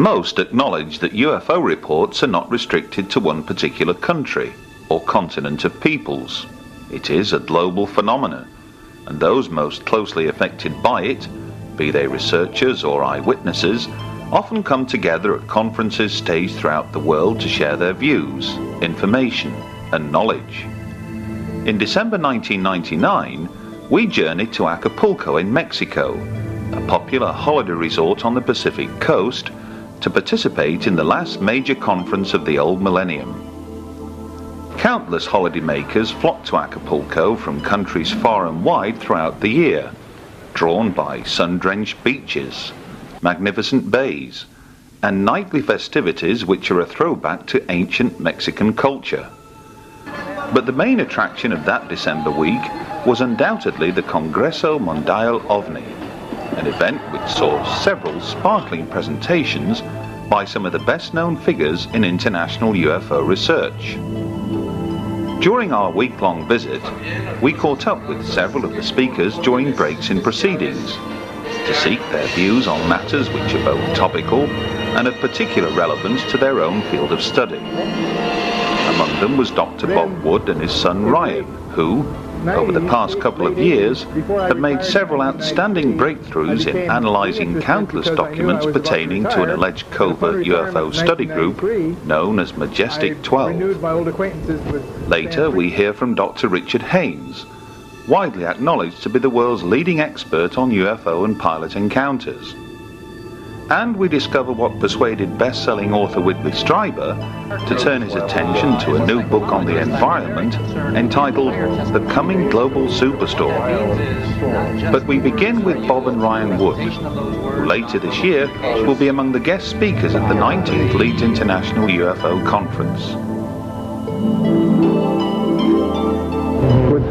Most acknowledge that UFO reports are not restricted to one particular country or continent of peoples. It is a global phenomenon, and those most closely affected by it, be they researchers or eyewitnesses, often come together at conferences staged throughout the world to share their views, information, and knowledge. In December 1999, we journeyed to Acapulco in Mexico, a popular holiday resort on the Pacific coast, to participate in the last major conference of the old millennium. Countless holidaymakers flock to Acapulco from countries far and wide throughout the year, drawn by sun-drenched beaches, magnificent bays, and nightly festivities which are a throwback to ancient Mexican culture. But the main attraction of that December week was undoubtedly the Congreso Mundial Ovni, an event which saw several sparkling presentations by some of the best-known figures in international UFO research. During our week-long visit, we caught up with several of the speakers during breaks in proceedings to seek their views on matters which are both topical and of particular relevance to their own field of study. Among them was Dr. Bob Wood and his son Ryan, who, over the past couple of years, have made several outstanding breakthroughs in analysing countless documents pertaining to an alleged covert UFO study group known as Majestic 12. Later, we hear from Dr. Richard Hains, widely acknowledged to be the world's leading expert on UFO and pilot encounters. And we discover what persuaded best-selling author Whitley Strieber to turn his attention to a new book on the environment entitled The Coming Global Superstorm. But we begin with Bob and Ryan Wood, who later this year will be among the guest speakers at the 19th Leeds International UFO Conference.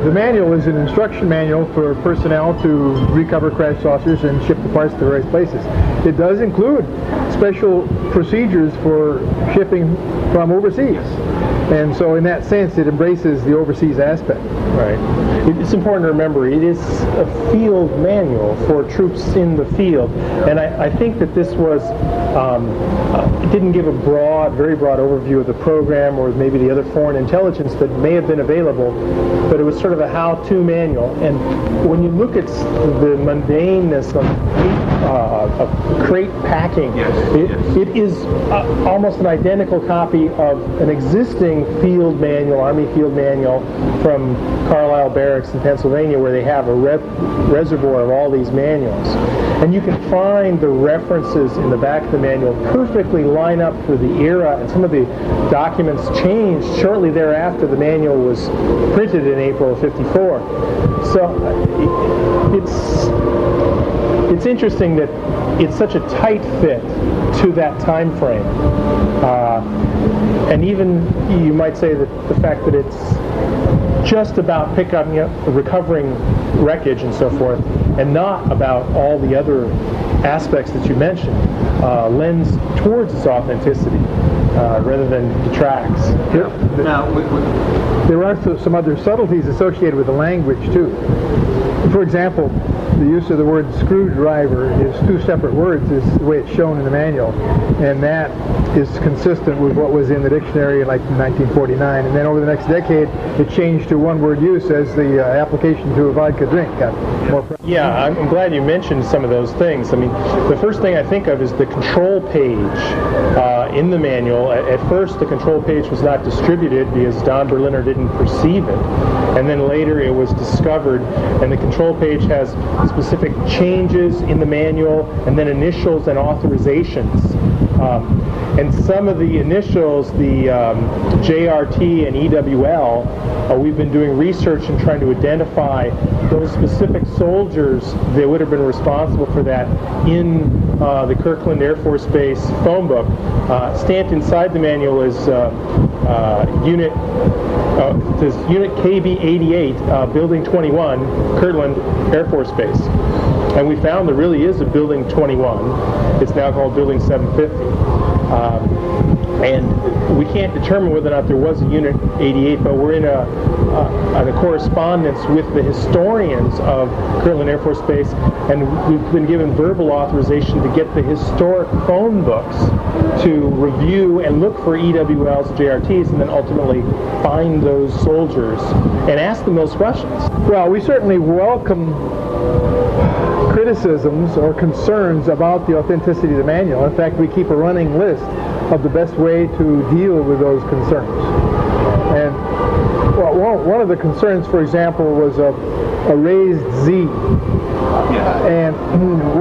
The manual is an instruction manual for personnel to recover crash saucers and ship the parts to various places. It does include special procedures for shipping from overseas. And so in that sense, it embraces the overseas aspect. Right. It's important to remember it is a field manual for troops in the field. And I think that this was, it didn't give a very broad overview of the program or maybe the other foreign intelligence that may have been available, but it was sort of a how-to manual. And when you look at the mundaneness of crate packing, it is almost an identical copy of an existing field manual, Army field manual from Carlisle Barracks in Pennsylvania, where they have a reservoir of all these manuals. And you can find the references in the back of the manual perfectly line up for the era, and some of the documents changed shortly thereafter the manual was printed in April of '54. So it's interesting that it's such a tight fit to that time frame. And even you might say that the fact that it's just about recovering wreckage and so forth, and not about all the other aspects that you mentioned, lends towards its authenticity rather than detracts. There are some other subtleties associated with the language too. For example, the use of the word screwdriver is two separate words, is the way it's shown in the manual, and that is consistent with what was in the dictionary like in 1949. And then over the next decade, it changed to one-word use as the application to a vodka drink got more. Yeah, I'm glad you mentioned some of those things. I mean, the first thing I think of is the control page in the manual. At first, the control page was not distributed because Don Berliner didn't perceive it, and then later it was discovered, and the control page has specific changes in the manual, and then initials and authorizations. And some of the initials, the JRT and EWL, we've been doing research and trying to identify those specific soldiers that would have been responsible for that in the Kirkland Air Force Base phone book. Stamped inside the manual is Unit KB88, Building 21, Kirtland Air Force Base. And we found there really is a Building 21. It's now called Building 750. And we can't determine whether or not there was a Unit 88, but we're in a correspondence with the historians of Kirtland Air Force Base, and we've been given verbal authorization to get the historic phone books to review and look for EWLs and JRTs, and then ultimately find those soldiers and ask them those questions. Well, we certainly welcome criticisms or concerns about the authenticity of the manual. In fact, we keep a running list of the best way to deal with those concerns. And well, one of the concerns, for example, was a raised Z. And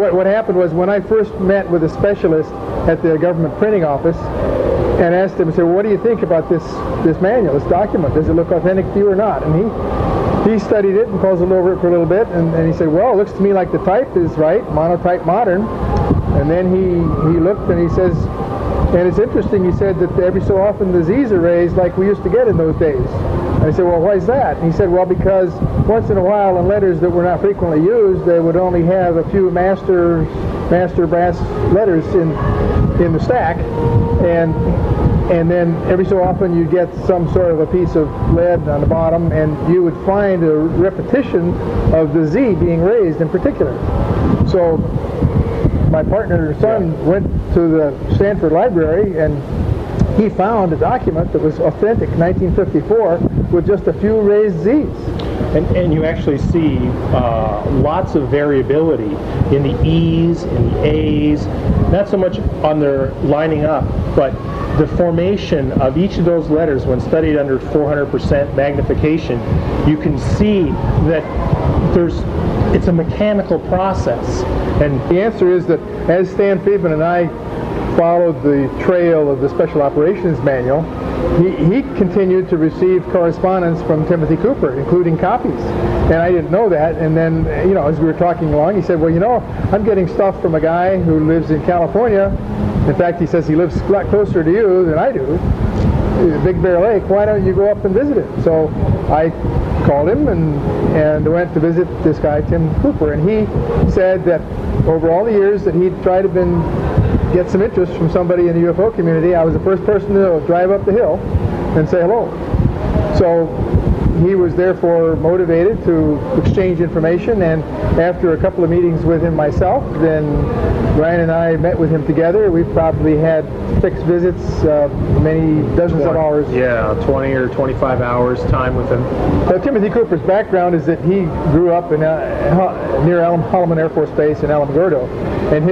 what happened was, when I first met with a specialist at the government printing office and asked him, well, what do you think about this manual, this document? Does it look authentic to you or not? And he studied it and puzzled over it for a little bit, and he said, well, it looks to me like the type is right, monotype modern. And then he looked and he says, and it's interesting, he said that every so often the Z's are raised like we used to get in those days. And I said, well, why is that? And he said, well, because once in a while in letters that were not frequently used, they would only have a few master brass letters in the stack, and then every so often you get some sort of a piece of lead on the bottom, and you would find a repetition of the Z being raised in particular. So my partner's son went to the Stanford Library, and he found a document that was authentic, 1954, with just a few raised Z's. And you actually see lots of variability in the E's, in the A's, not so much on their lining up, but the formation of each of those letters when studied under 400% magnification. You can see that it's a mechanical process. And the answer is that as Stan Friedman and I followed the trail of the Special Operations Manual, he continued to receive correspondence from Timothy Cooper, including copies. And I didn't know that. And then, as we were talking along, he said, well, I'm getting stuff from a guy who lives in California. In fact, he says he lives a lot closer to you than I do, Big Bear Lake. Why don't you go up and visit him? So I called him and went to visit this guy, Tim Cooper. And he said that over all the years that he'd tried to get some interest from somebody in the UFO community, I was the first person to drive up the hill and say hello. So he was therefore motivated to exchange information, and after a couple of meetings with him myself, then Ryan and I met with him together. We probably had 6 visits, many dozens of hours. Yeah, 20 or 25 hours time with him. So Timothy Cooper's background is that he grew up in near Holloman Air Force Base in Alamogordo, and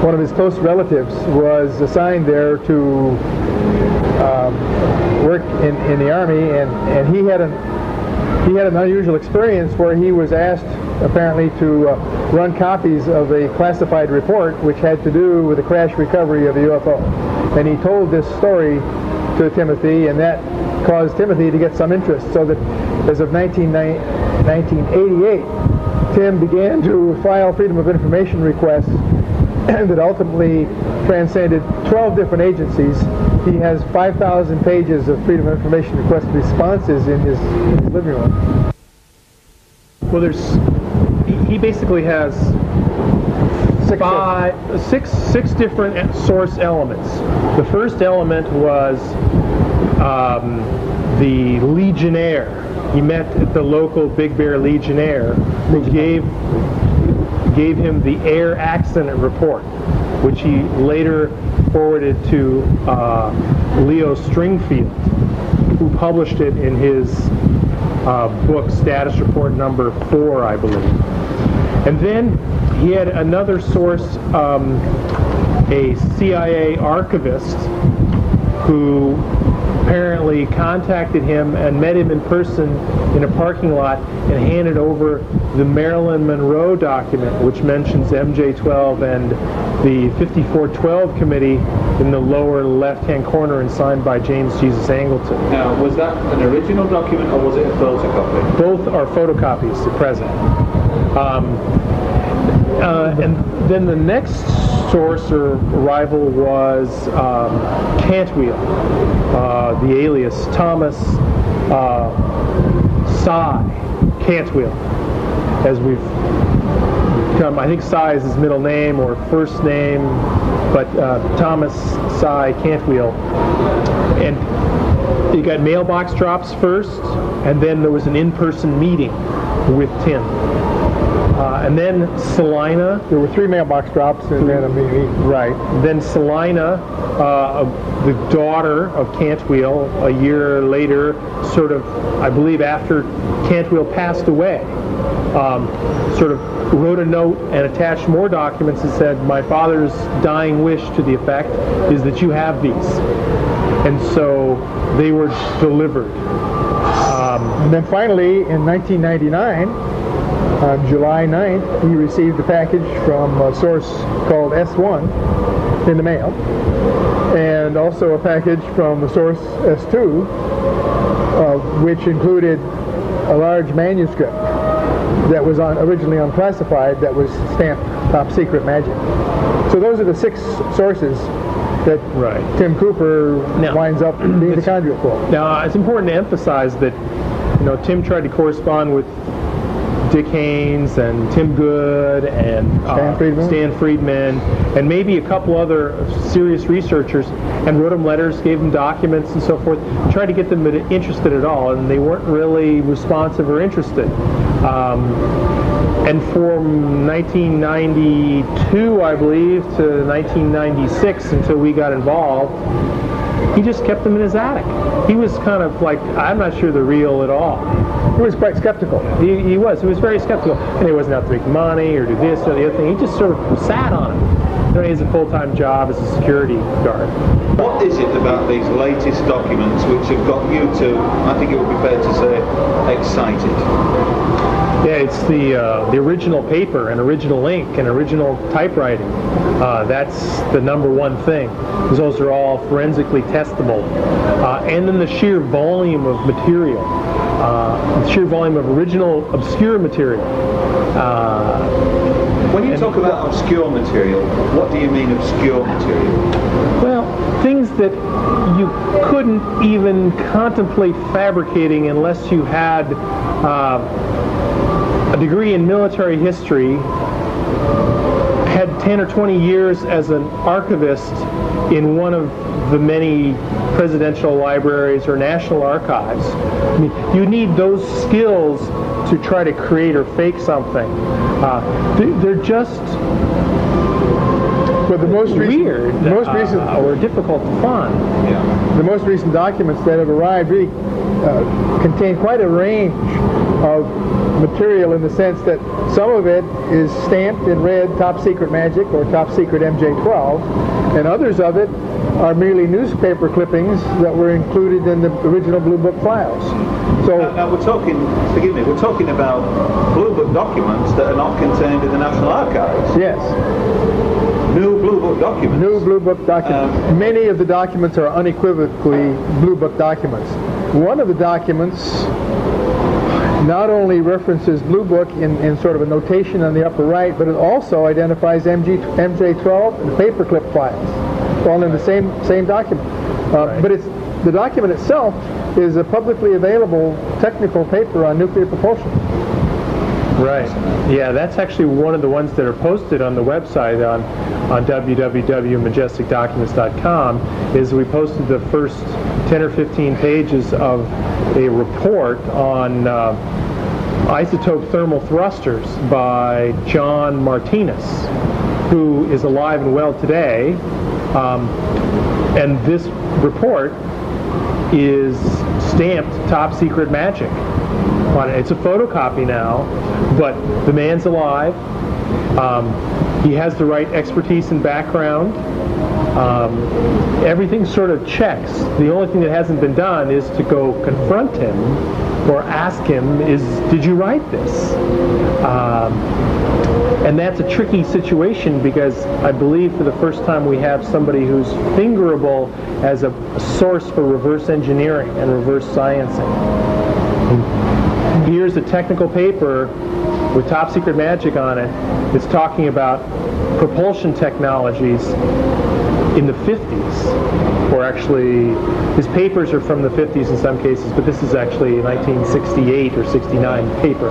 one of his close relatives was assigned there to work in the Army, and he had an unusual experience where he was asked apparently to run copies of a classified report which had to do with the crash recovery of a UFO. And he told this story to Timothy, and that caused Timothy to get some interest, so that as of 1988, Tim began to file Freedom of Information requests that ultimately transcended 12 different agencies. He has 5,000 pages of Freedom of Information request responses in his living room. Well, he basically has six different source elements. The first element was the Legionnaire. He met at the local Big Bear Legionnaire, who gave him the air accident report, which he later forwarded to Leo Stringfield, who published it in his book Status Report number 4, I believe. And then he had another source, a CIA archivist, who apparently contacted him and met him in person in a parking lot and handed over the Marilyn Monroe document, which mentions MJ-12 and the 5412 committee in the lower left-hand corner and signed by James Jesus Angleton. Now, was that an original document or was it a photocopy? Both are photocopies at present. And then the next source or rival was Cantwheel, the alias Thomas Cy Cantwheel, as we've I think Sy is his middle name or first name, but Thomas Sy Cantwell. And you got mailbox drops first, and then there was an in-person meeting with Tim. And then Salina. There were 3 mailbox drops and then a meeting. Right. Then Salina, the daughter of Cantwell, a year later, sort of, I believe after Cantwell passed away, sort of wrote a note and attached more documents that said, my father's dying wish to the effect is that you have these. And so they were delivered. And then finally, in 1999, on July 9th, he received a package from a source called S1 in the mail, and also a package from the source S2, which included a large manuscript that was originally unclassified, that was stamped Top Secret Magic. So those are the 6 sources that Tim Cooper winds up being the conduit for. Now, it's important to emphasize that, Tim tried to correspond with Dick Hains and Tim Good and Stan Friedman and maybe a couple other serious researchers, and wrote them letters, gave them documents and so forth, tried to get them interested at all, and they weren't really responsive or interested. And from 1992, I believe, to 1996, until we got involved, he just kept them in his attic. He was kind of like, I'm not sure they're real at all. He was quite skeptical. He was very skeptical. And he wasn't out to make money or do this or the other thing. He just sort of sat on it. He has a full-time job as a security guard. What is it about these latest documents which have got you to, I think it would be fair to say, excited? Yeah, it's the original paper and original ink and original typewriting. That's the #1 thing. Those are all forensically testable. And then the sheer volume of material, the sheer volume of original obscure material. When you talk about obscure material, what do you mean obscure material? Well, things that you couldn't even contemplate fabricating unless you had a degree in military history, had 10 or 20 years as an archivist in one of the many presidential libraries or national archives. I mean, you need those skills to try to create or fake something. They're just the most weird or difficult to find. Yeah. The most recent documents that have arrived really contain quite a range of material, in the sense that some of it is stamped in red Top Secret Magic or Top Secret MJ12, and others of it are merely newspaper clippings that were included in the original Blue Book files. So now we're talking, forgive me, we're talking about Blue Book documents that are not contained in the National Archives. Yes. New Blue Book documents. New Blue Book documents. Many of the documents are unequivocally Blue Book documents. One of the documents not only references Blue Book in sort of a notation on the upper right, but it also identifies MJ12 and paperclip files, all in the same document. But the document itself is a publicly available technical paper on nuclear propulsion. Right. Yeah, that's actually one of the ones that are posted on the website on www.majesticdocuments.com. Is we posted the first 10 or 15 pages of a report on isotope thermal thrusters by John Martinez, who is alive and well today. And this report is stamped Top Secret Magic on it. It's a photocopy now, but the man's alive. He has the right expertise and background. Everything sort of checks. The only thing that hasn't been done is to go confront him or ask him, did you write this? And that's a tricky situation, because I believe for the first time we have somebody who's fingerable as a source for reverse engineering and reverse sciencing. Here's a technical paper with Top Secret Magic on it. It's talking about propulsion technologies in the 50s, or actually his papers are from the 50s in some cases, but this is actually a 1968 or 69 paper.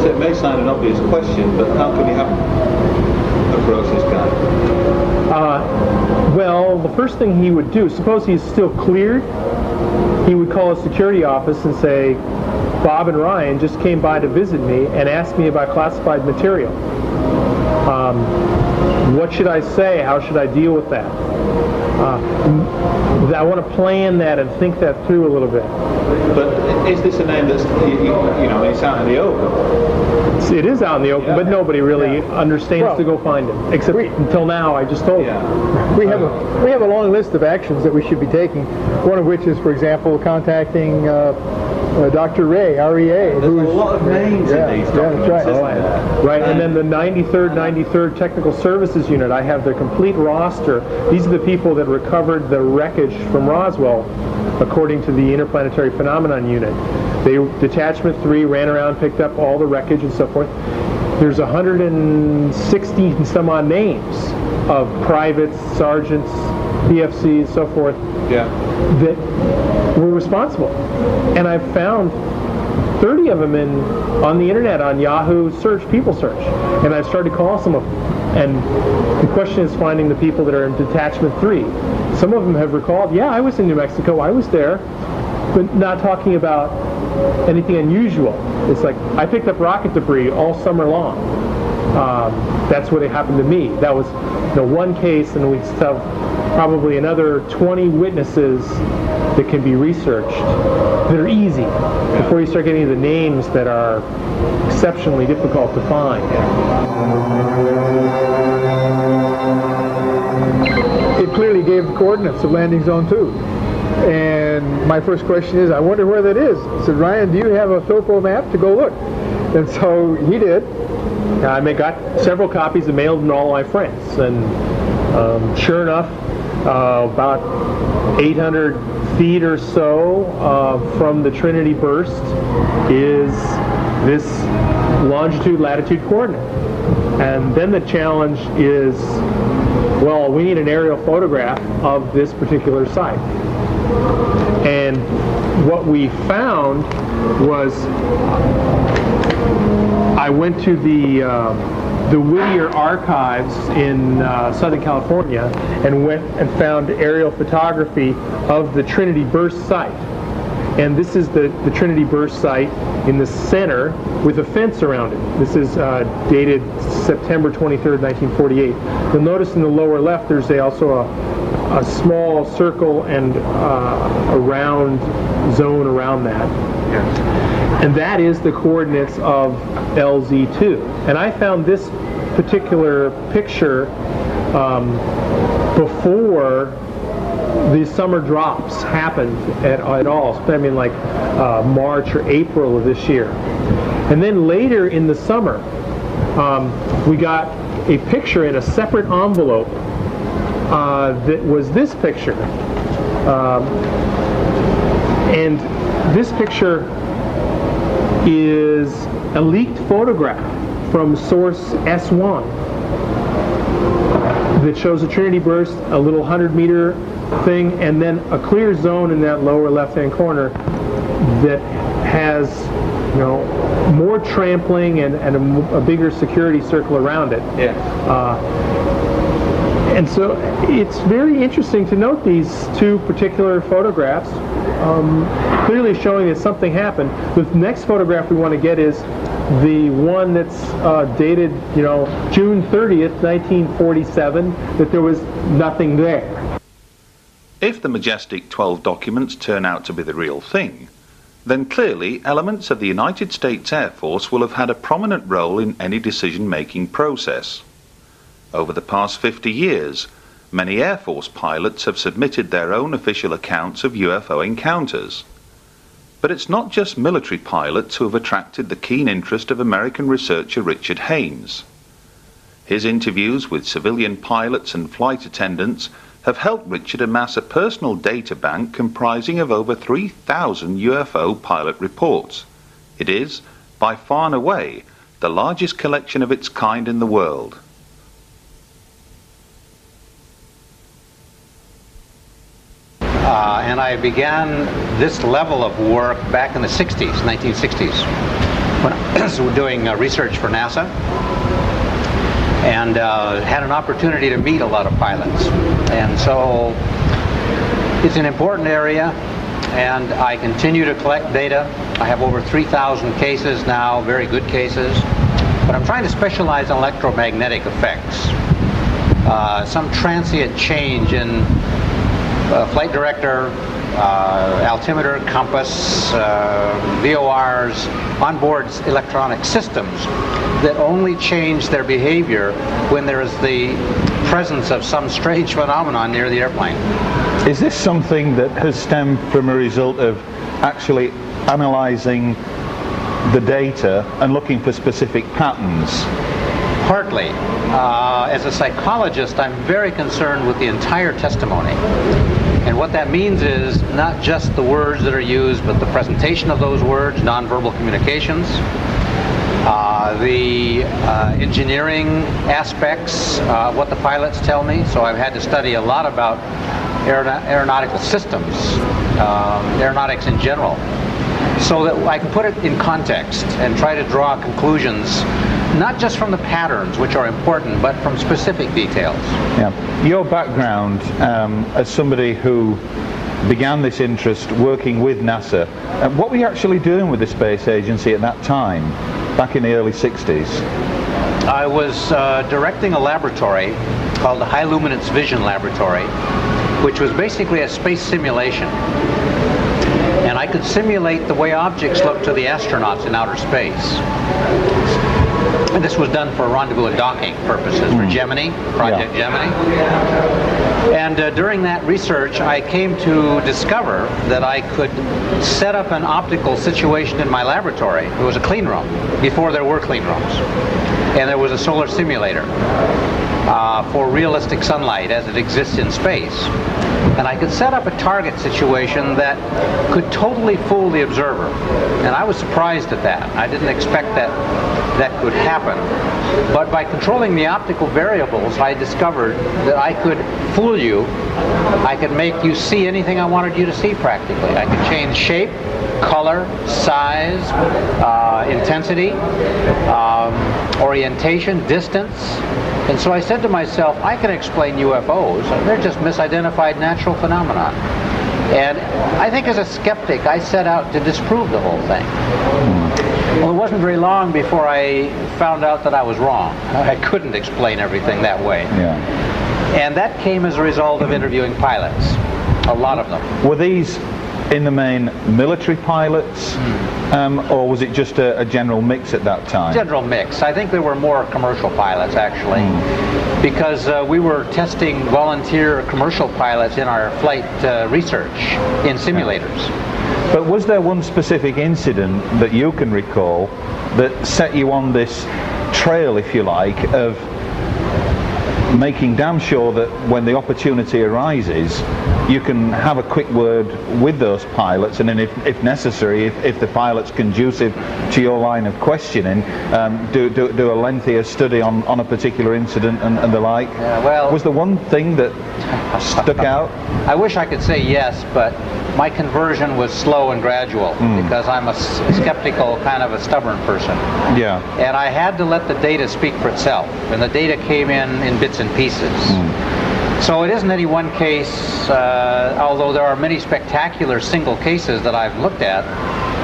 So it may sound an obvious question, but how can you approach this guy? Well, the first thing he would do, suppose he's still cleared, he would call a security office and say, Bob and Ryan just came by to visit me and asked me about classified material. What should I say? How should I deal with that? I want to plan that and think that through a little bit. But is this a name that's, you know, it's out in the open? It is out in the open, but nobody really understands to go find him. Except until now, I just told you. We have a long list of actions that we should be taking. One of which is, for example, contacting Dr. Ray, R.E.A. There's a lot of names in these documents, that's right. isn't there? Right, and then the 93rd Technical Services Unit, I have the complete roster. These are the people that recovered the wreckage from Roswell, according to the Interplanetary Phenomenon Unit. Detachment 3 ran around, picked up all the wreckage and so forth. There's 160 and some odd names of privates, sergeants, PFCs, so forth, that were responsible. And I've found 30 of them on the internet, on Yahoo search, people search. And I've started calling some of them. And the question is finding the people that are in Detachment 3. Some of them have recalled, yeah, I was in New Mexico, I was there, but not talking about anything unusual. It's like, I picked up rocket debris all summer long. That's what happened to me. That was one case, and we have probably another 20 witnesses that can be researched that are easy before you start getting the names that are exceptionally difficult to find. It clearly gave the coordinates of landing zone 2. And my first question is, I wonder where that is. I said, Ryan, do you have a topo map to go look? And so he did. I got several copies and mailed them to all my friends. And sure enough, about 800 feet or so from the Trinity burst is this longitude-latitude coordinate. And then the challenge is, well, we need an aerial photograph of this particular site. And what we found was, I went to the Whittier archives in Southern California and went and found aerial photography of the Trinity burst site. And this is the Trinity burst site in the center with a fence around it. This is dated September 23rd, 1948. You'll notice in the lower left there's also a small circle and a round zone around that. Yes. And that is the coordinates of LZ2. And I found this particular picture before the summer drops happened at all. I mean, like March or April of this year. And then later in the summer, we got a picture in a separate envelope that was this picture. And this picture is a leaked photograph from source S1 that shows a Trinity burst, a little 100-meter thing, and then a clear zone in that lower left-hand corner that has, more trampling and a bigger security circle around it. Yeah. And so it's very interesting to note these two particular photographs, clearly showing that something happened. The next photograph we want to get is the one that's dated, June 30th, 1947, that there was nothing there. If the Majestic 12 documents turn out to be the real thing, then clearly elements of the United States Air Force will have had a prominent role in any decision-making process. Over the past 50 years, many Air Force pilots have submitted their own official accounts of UFO encounters. But it's not just military pilots who have attracted the keen interest of American researcher Richard Hains. His interviews with civilian pilots and flight attendants have helped Richard amass a personal data bank comprising of over 3,000 UFO pilot reports. It is, by far and away, the largest collection of its kind in the world. And I began this level of work back in the 60s, 1960s, when I was doing research for NASA, and had an opportunity to meet a lot of pilots. And so it's an important area, and I continue to collect data. I have over 3,000 cases now, very good cases, but I'm trying to specialize in electromagnetic effects. Some transient change in flight director, altimeter, compass, VORs, onboard electronic systems that only change their behavior when there is the presence of some strange phenomenon near the airplane. Is this something that has stemmed from a result of actually analyzing the data and looking for specific patterns? Partly. As a psychologist, I'm very concerned with the entire testimony. And what that means is not just the words that are used, but the presentation of those words, nonverbal communications, the engineering aspects, what the pilots tell me. So I've had to study a lot about aeronautical systems, aeronautics in general, so that I can put it in context and try to draw conclusions, not just from the patterns, which are important, but from specific details. Yeah. Your background as somebody who began this interest working with NASA, what were you actually doing with the space agency at that time, back in the early 60s? I was directing a laboratory called the High Luminance Vision Laboratory, which was basically a space simulation. And I could simulate the way objects look to the astronauts in outer space. And this was done for rendezvous and docking purposes, for Gemini, Project Gemini. And during that research, I came to discover that I could set up an optical situation in my laboratory. It was a clean room, before there were clean rooms. And there was a solar simulator for realistic sunlight as it exists in space. And I could set up a target situation that could totally fool the observer. And I was surprised at that. I didn't expect that could happen. But by controlling the optical variables, I discovered that I could fool you. I could make you see anything I wanted you to see practically. I could change shape, color, size, intensity, orientation, distance. And so I said to myself, I can explain UFOs. They're just misidentified natural phenomena. And I think as a skeptic, I set out to disprove the whole thing. Well, it wasn't very long before I found out that I was wrong. I couldn't explain everything that way. Yeah. And that came as a result of interviewing pilots, a lot of them. Were these in the main military pilots, or was it just a general mix at that time? General mix. I think there were more commercial pilots, actually, because we were testing volunteer commercial pilots in our flight research in simulators. But was there one specific incident that you can recall that set you on this trail, if you like, of making damn sure that when the opportunity arises, you can have a quick word with those pilots, and then if necessary, if the pilot's conducive to your line of questioning, do a lengthier study on a particular incident and the like? Well, was there one thing that stuck out? I wish I could say yes, but my conversion was slow and gradual, because I'm a skeptical, kind of a stubborn person. Yeah. And I had to let the data speak for itself, and the data came in bits and pieces. So it isn't any one case, although there are many spectacular single cases that I've looked at.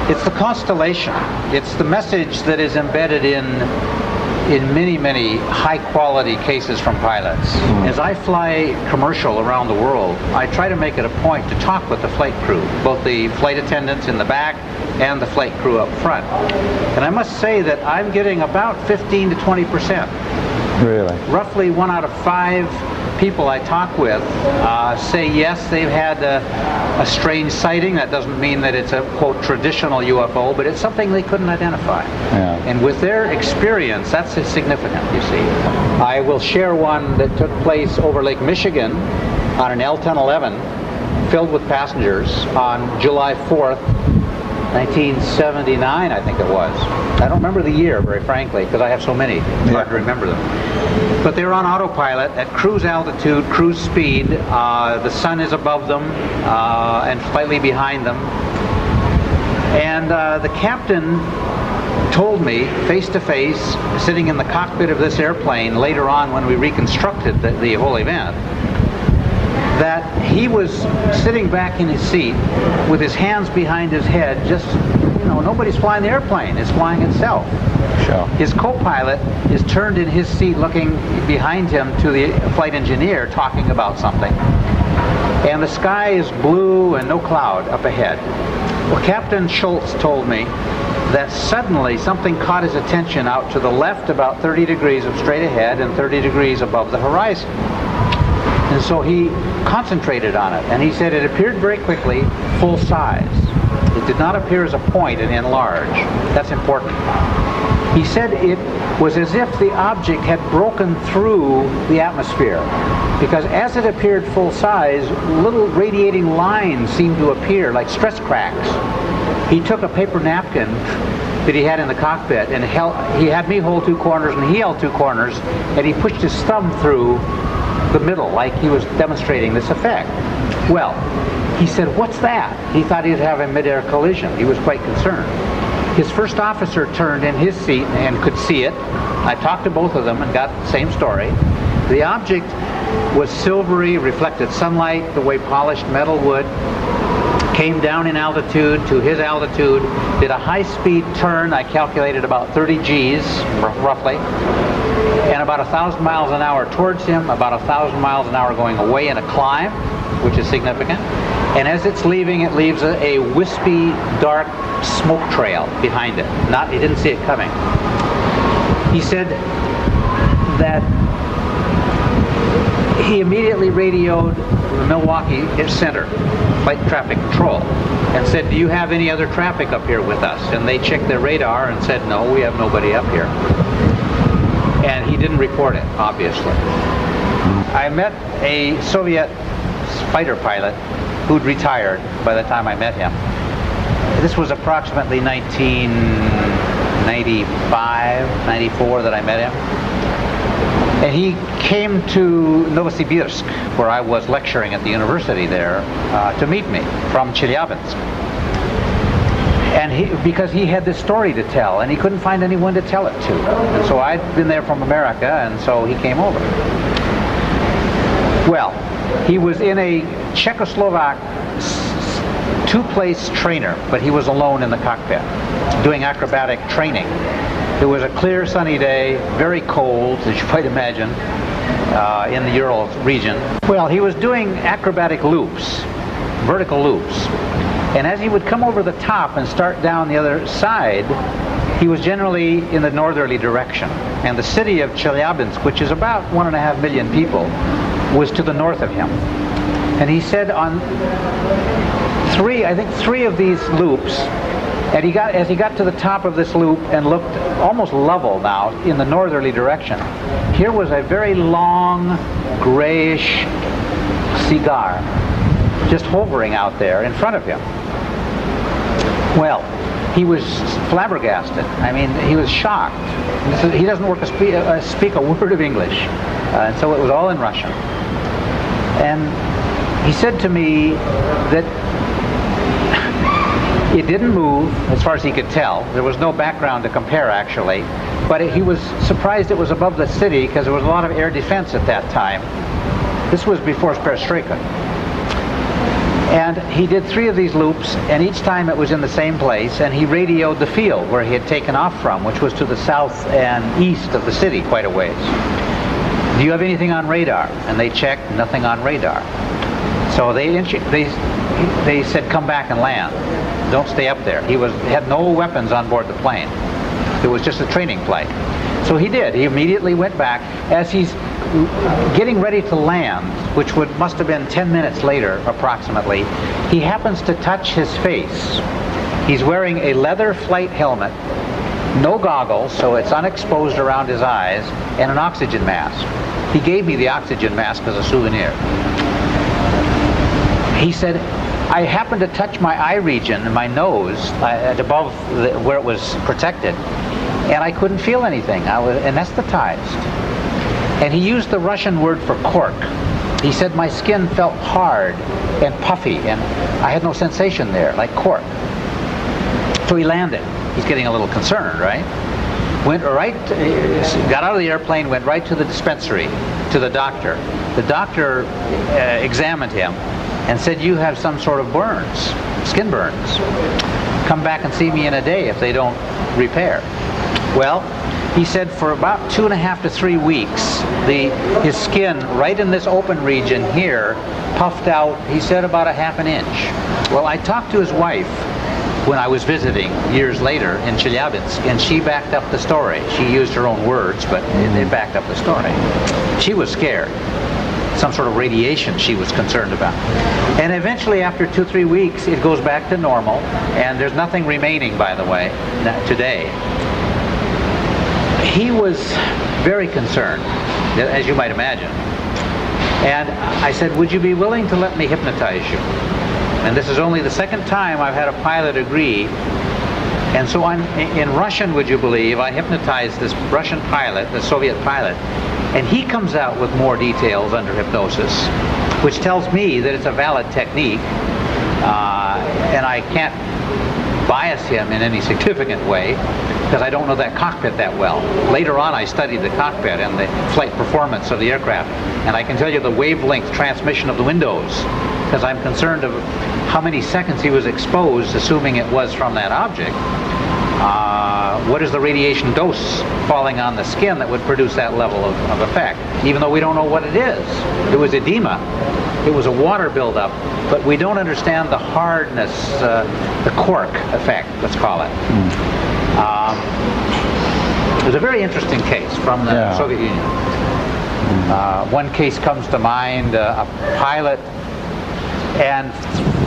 It's the constellation. It's the message that is embedded in many, many high-quality cases from pilots. As I fly commercial around the world, I try to make it a point to talk with the flight crew, both the flight attendants in the back and the flight crew up front. And I must say that I'm getting about 15 to 20%. Really? Roughly 1 out of 5 people I talk with say yes, they've had a strange sighting. That doesn't mean that it's a, quote, traditional UFO, but it's something they couldn't identify. Yeah. And with their experience, that's significant, you see. I will share one that took place over Lake Michigan on an L-1011 filled with passengers on July 4th, 1979, I think it was. I don't remember the year, very frankly, because I have so many. It's hard to remember them. But they're on autopilot at cruise altitude, cruise speed. The sun is above them and slightly behind them. And the captain told me, face to face, sitting in the cockpit of this airplane later on when we reconstructed the whole event, that he was sitting back in his seat with his hands behind his head, just, you know, nobody's flying the airplane, it's flying itself. Sure. His co-pilot is turned in his seat looking behind him to the flight engineer talking about something. And the sky is blue and no cloud up ahead. Well, Captain Schultz told me that suddenly something caught his attention out to the left about 30 degrees of straight ahead and 30 degrees above the horizon. And so he concentrated on it, and he said it appeared very quickly, full size. It did not appear as a point and enlarge. That's important. He said it was as if the object had broken through the atmosphere, because as it appeared full size, little radiating lines seemed to appear like stress cracks. He took a paper napkin that he had in the cockpit, and he had me hold 2 corners and he held 2 corners, and he pushed his thumb through the middle like he was demonstrating this effect. Well, he said, "What's that?" He thought he'd have a mid-air collision. He was quite concerned. His first officer turned in his seat and could see it. I talked to both of them and got the same story. The object was silvery, reflected sunlight the way polished metal would, came down in altitude to his altitude, did a high-speed turn, I calculated about 30 Gs, roughly, and about 1,000 miles an hour towards him, about 1,000 miles an hour going away in a climb, which is significant. And as it's leaving, it leaves a wispy, dark smoke trail behind it. He didn't see it coming. He said that he immediately radioed the Milwaukee Center, Flight Traffic Control, and said, "Do you have any other traffic up here with us?" And they checked their radar and said, "No, we have nobody up here." And he didn't report it, obviously. I met a Soviet fighter pilot who'd retired by the time I met him. This was approximately 1995, 94 that I met him. And he came to Novosibirsk, where I was lecturing at the university there, to meet me from Chelyabinsk. And because he had this story to tell, and he couldn't find anyone to tell it to. And so I'd been there from America, and so he came over. Well, he was in a Czechoslovak 2-place trainer, but he was alone in the cockpit, doing acrobatic training. It was a clear, sunny day, very cold, as you might imagine, in the Ural region. Well, he was doing acrobatic loops, vertical loops. And as he would come over the top and start down the other side, he was generally in the northerly direction. And the city of Chelyabinsk, which is about 1.5 million people, was to the north of him. And he said on three of these loops, and as he got to the top of this loop and looked almost level now in the northerly direction, here was a very long, grayish cigar just hovering out there in front of him. Well, he was flabbergasted. I mean, he was shocked. He doesn't speak a word of English, and so it was all in Russian. And he said to me that it didn't move, as far as he could tell. There was no background to compare, actually. But he was surprised it was above the city, because there was a lot of air defense at that time. This was before Perestroika. And he did 3 of these loops, and each time it was in the same place, and he radioed the field where he had taken off from, which was to the south and east of the city quite a ways. "Do you have anything on radar?" And they checked, nothing on radar. So they said, "Come back and land. Don't stay up there." He had no weapons on board the plane. It was just a training flight. So he did. He immediately went back. As he's getting ready to land, which must have been 10 minutes later approximately, he happens to touch his face. He's wearing a leather flight helmet, no goggles, so it's unexposed around his eyes, and an oxygen mask. He gave me the oxygen mask as a souvenir. He said, "I happened to touch my eye region, my nose, above where it was protected, and I couldn't feel anything. I was anesthetized." And he used the Russian word for cork. He said, my skin felt hard and puffy, and I had no sensation there, like cork. So he landed. He's getting a little concerned, right? Went right, got out of the airplane, went right to the dispensary, to the doctor. The doctor examined him and said, you have some sort of burns, skin burns. Come back and see me in a day if they don't repair. Well, he said for about 2.5 to 3 weeks, his skin right in this open region here puffed out, he said, about 1/2 inch. Well, I talked to his wife when I was visiting years later in Chelyabinsk, and she backed up the story. She used her own words, but they backed up the story. She was scared. Some sort of radiation she was concerned about. And eventually, after 2-3 weeks, it goes back to normal, and there's nothing remaining, by the way, today. He was very concerned, as you might imagine. And I said, would you be willing to let me hypnotize you? And this is only the second time I've had a pilot agree. And so in Russian, would you believe, I hypnotized this Russian pilot, the Soviet pilot, and he comes out with more details under hypnosis, which tells me that it's a valid technique, and I can't bias him in any significant way, because I don't know that cockpit that well. Later on, I studied the cockpit and the flight performance of the aircraft, and I can tell you the wavelength transmission of the windows, because I'm concerned of how many seconds he was exposed, assuming it was from that object. What is the radiation dose falling on the skin that would produce that level of effect, even though we don't know what it is. It was edema. It was a water buildup, but we don't understand the hardness, the cork effect, let's call it. It was a very interesting case from the Soviet Union. One case comes to mind, a pilot and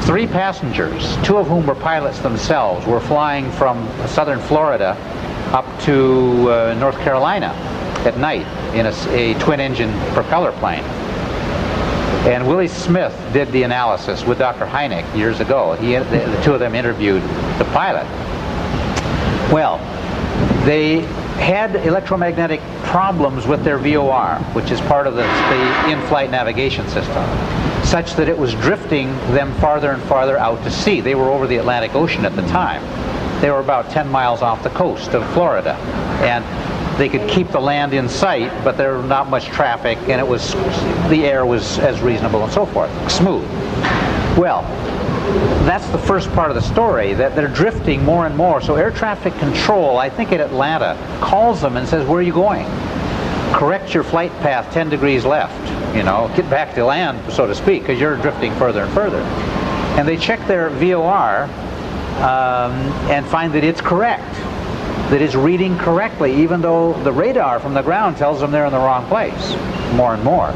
3 passengers, 2 of whom were pilots themselves, were flying from southern Florida up to North Carolina at night in a twin-engine propeller plane. And Willie Smith did the analysis with Dr. Hynek years ago. The 2 of them interviewed the pilot. Well, they had electromagnetic problems with their VOR, which is part of the in-flight navigation system, such that it was drifting them farther and farther out to sea. They were over the Atlantic Ocean at the time. They were about 10 miles off the coast of Florida, and they could keep the land in sight, but there was not much traffic, and the air was as reasonable and so forth, smooth. Well, that's the first part of the story, that they're drifting more and more. So air traffic control, I think in Atlanta, calls them and says, where are you going? Correct your flight path 10 degrees left, you know, get back to land, so to speak, because you're drifting further and further. And they check their VOR and find that it's correct, that it's reading correctly, even though the radar from the ground tells them they're in the wrong place, more and more.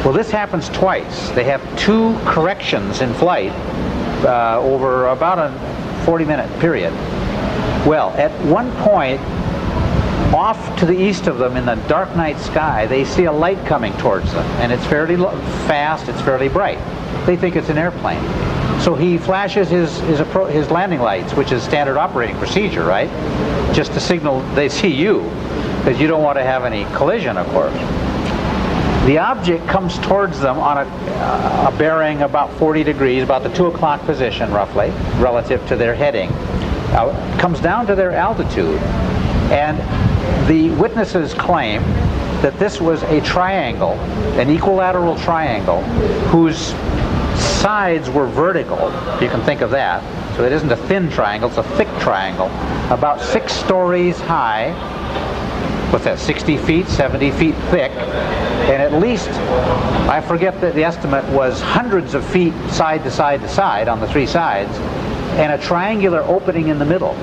Well, this happens twice. They have 2 corrections in flight over about a 40-minute period. Well, at one point, off to the east of them in the dark night sky, they see a light coming towards them, and it's fairly fast, it's fairly bright. They think it's an airplane. So he flashes his landing lights, which is standard operating procedure, right? Just to signal they see you, because you don't want to have any collision, of course. The object comes towards them on a bearing about 40 degrees, about the 2 o'clock position, roughly, relative to their heading. Comes down to their altitude, and the witnesses claim that this was a triangle, an equilateral triangle, whose sides were vertical, if you can think of that. So it isn't a thin triangle, it's a thick triangle, about 6 stories high. What's that, 60 feet, 70 feet thick, and at least, I forget that the estimate was hundreds of feet side to side to side on the 3 sides, and a triangular opening in the middle.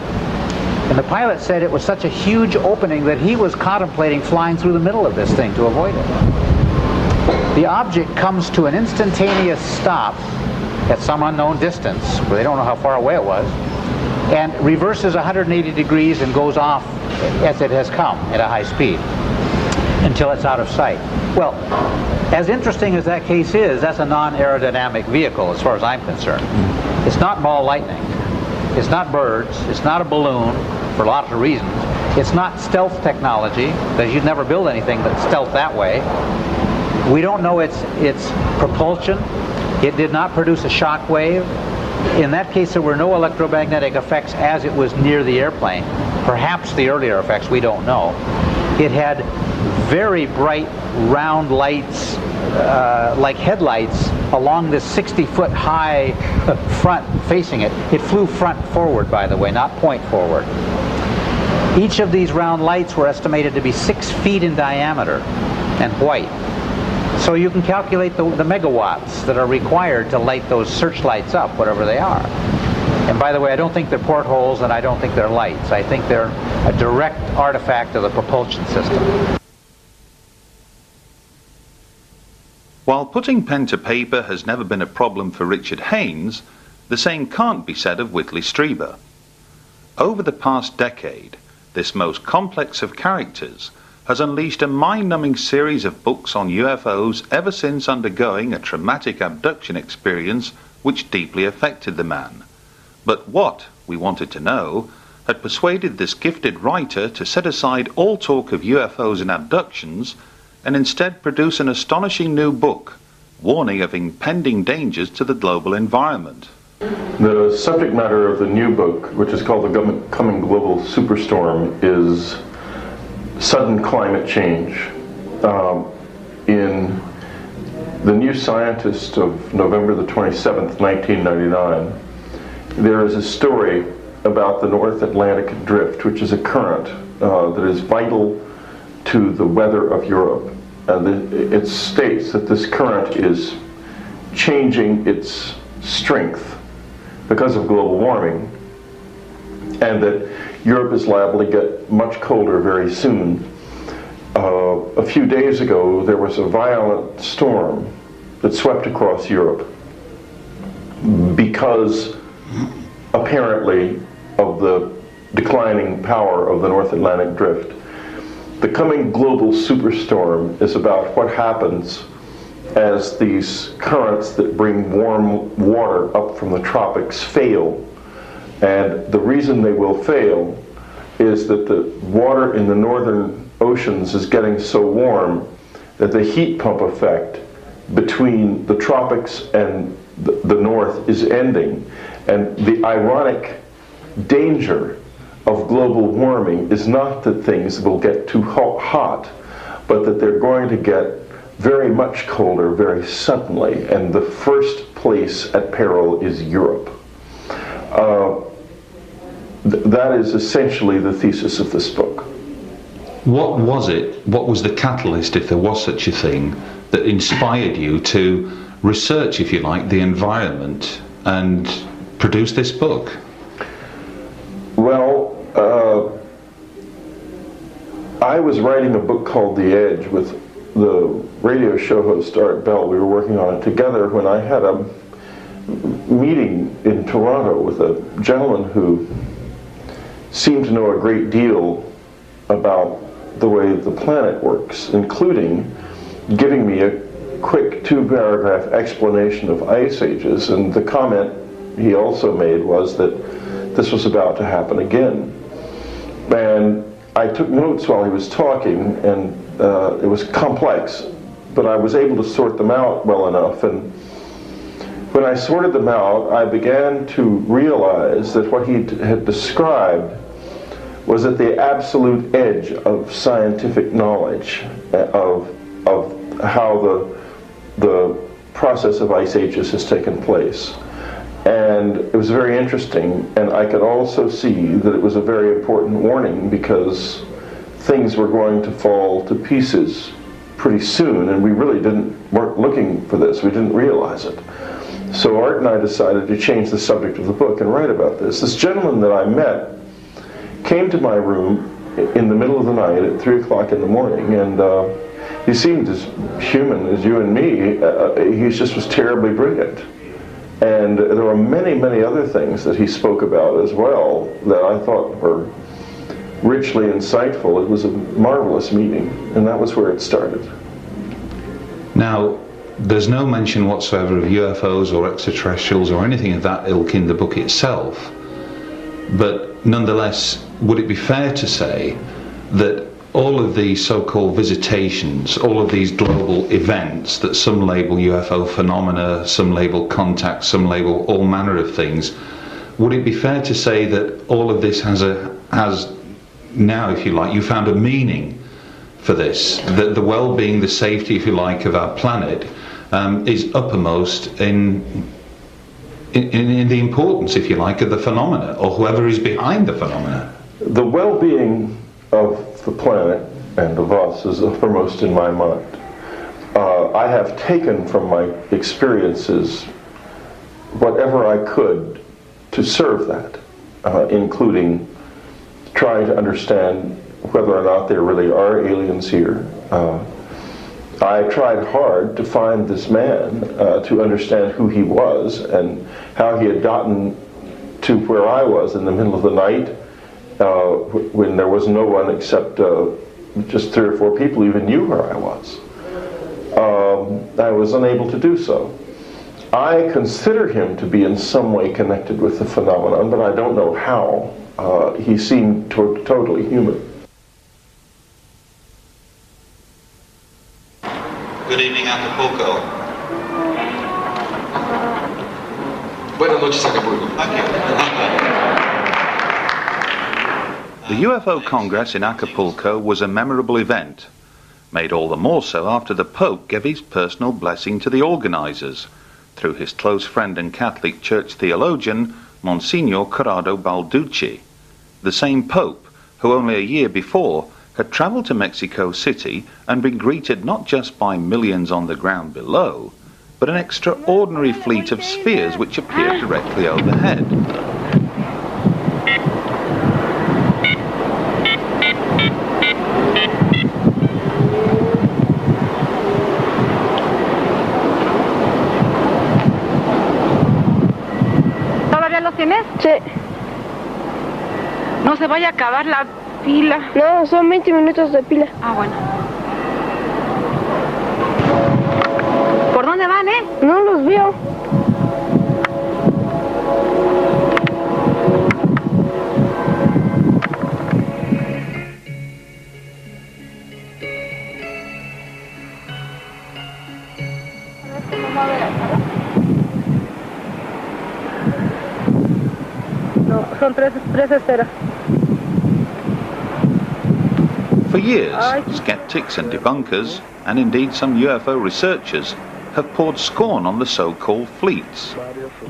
And the pilot said it was such a huge opening that he was contemplating flying through the middle of this thing to avoid it. The object comes to an instantaneous stop at some unknown distance, where they don't know how far away it was, and reverses 180 degrees and goes off as it has come at a high speed until it's out of sight. Well, as interesting as that case is, that's a non-aerodynamic vehicle as far as I'm concerned. It's not ball lightning. It's not birds. It's not a balloon, for lots of reasons. It's not stealth technology, because you'd never build anything that's stealth that way. We don't know its propulsion. It did not produce a shock wave. In that case, there were no electromagnetic effects as it was near the airplane. Perhaps the earlier effects, we don't know. It had very bright round lights, like headlights, along this 60-foot high front facing it. It flew front forward, by the way, not point forward. Each of these round lights were estimated to be 6 feet in diameter and white. So you can calculate the megawatts that are required to light those searchlights up, whatever they are. And by the way, I don't think they're portholes, and I don't think they're lights. I think they're a direct artifact of the propulsion system. While putting pen to paper has never been a problem for Richard Hains, the same can't be said of Whitley Strieber. Over the past decade, this most complex of characters has unleashed a mind-numbing series of books on UFOs ever since undergoing a traumatic abduction experience which deeply affected the man. But what, we wanted to know, had persuaded this gifted writer to set aside all talk of UFOs and abductions and instead produce an astonishing new book, warning of impending dangers to the global environment. The subject matter of the new book, which is called The Coming Global Superstorm, is sudden climate change. In The New Scientist of November the 27th, 1999, there is a story about the North Atlantic Drift, which is a current that is vital to the weather of Europe. It states that this current is changing its strength because of global warming, and that Europe is liable to get much colder very soon. A few days ago, there was a violent storm that swept across Europe because, apparently, of the declining power of the North Atlantic Drift. The Coming Global Superstorm is about what happens as these currents that bring warm water up from the tropics fail. And the reason they will fail is that the water in the northern oceans is getting so warm that the heat pump effect between the tropics and the north is ending. And the ironic danger of global warming is not that things will get too hot, but that they're going to get very much colder very suddenly, and the first place at peril is Europe. That is essentially the thesis of this book. What was it, what was the catalyst, if there was such a thing, that inspired you to research, if you like, the environment and produce this book? Well, I was writing a book called The Edge with the radio show host Art Bell. We were working on it together when I had a meeting in Toronto with a gentleman who seemed to know a great deal about the way the planet works, including giving me a quick 2-paragraph explanation of ice ages, and the comment he also made was that this was about to happen again. And I took notes while he was talking, and it was complex, but I was able to sort them out well enough. And when I sorted them out, I began to realize that what he had described was at the absolute edge of scientific knowledge of how the process of ice ages has taken place. And it was very interesting, and I could also see that it was a very important warning, because things were going to fall to pieces pretty soon, and we really weren't looking for this. We didn't realize it. So Art and I decided to change the subject of the book and write about this. This gentleman that I met came to my room in the middle of the night at 3 o'clock in the morning, and he seemed as human as you and me. He just was terribly brilliant. And there were many, many other things that he spoke about as well that I thought were richly insightful. It was a marvelous meeting, and that was where it started. Now, there's no mention whatsoever of UFOs or extraterrestrials or anything of that ilk in the book itself. But nonetheless, would it be fair to say that all of these so-called visitations, all of these global events that some label UFO phenomena, some label contacts, some label all manner of things, would it be fair to say that all of this has now, if you like, you found a meaning for this, that the well-being, the safety, if you like, of our planet is uppermost in the importance, if you like, of the phenomena, or whoever is behind the phenomena? The well-being of the planet and of us is uppermost in my mind. I have taken from my experiences whatever I could to serve that, including trying to understand whether or not there really are aliens here. I tried hard to find this man, to understand who he was and how he had gotten to where I was in the middle of the night, when there was no one except just 3 or 4 people who even knew where I was. I was unable to do so. I consider him to be in some way connected with the phenomenon, but I don't know how. He seemed totally human. Good evening, Acapulco. Buenas noches, Acapulco. Thank you. The UFO Congress in Acapulco was a memorable event, made all the more so after the Pope gave his personal blessing to the organisers, through his close friend and Catholic Church theologian, Monsignor Corrado Balducci, the same Pope who only a year before had travelled to Mexico City and been greeted not just by millions on the ground below, but an extraordinary fleet of spheres which appeared directly overhead. ¿Todavía los tienes? Sí. No se vaya a acabar la pila. No, son 20 minutos de pila. Ah, bueno. ¿Por dónde van, No los veo. No, son tres esferas. For years, skeptics and debunkers, and indeed some UFO researchers, have poured scorn on the so-called fleets.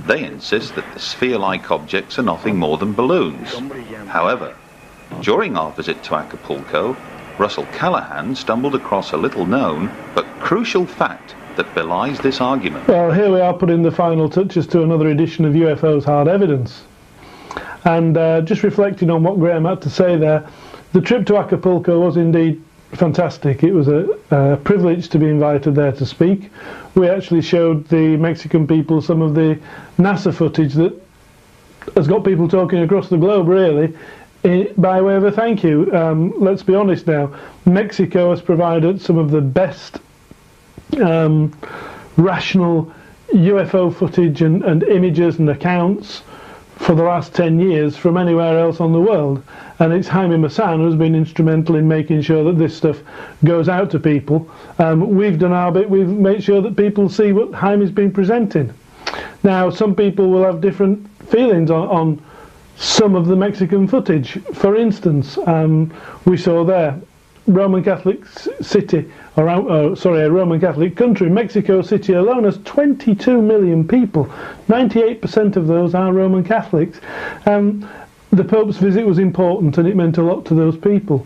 They insist that the sphere-like objects are nothing more than balloons. However, during our visit to Acapulco, Russel Callaghan stumbled across a little-known but crucial fact that belies this argument. Well, here we are putting the final touches to another edition of UFOs Hard Evidence. And just reflecting on what Graham had to say there, the trip to Acapulco was indeed fantastic. It was a privilege to be invited there to speak. We actually showed the Mexican people some of the NASA footage that has got people talking across the globe, really, by way of a thank you. Let's be honest now, Mexico has provided some of the best rational UFO footage and images and accounts for the last 10 years from anywhere else on the world, and it's Jaime Maussan who's been instrumental in making sure that this stuff goes out to people. We've done our bit, we've made sure that people see what Jaime's been presenting. Now, some people will have different feelings on some of the Mexican footage. For instance, we saw there Roman Catholic city, a Roman Catholic country. Mexico City alone has 22 million people. 98% of those are Roman Catholics. The Pope's visit was important and it meant a lot to those people.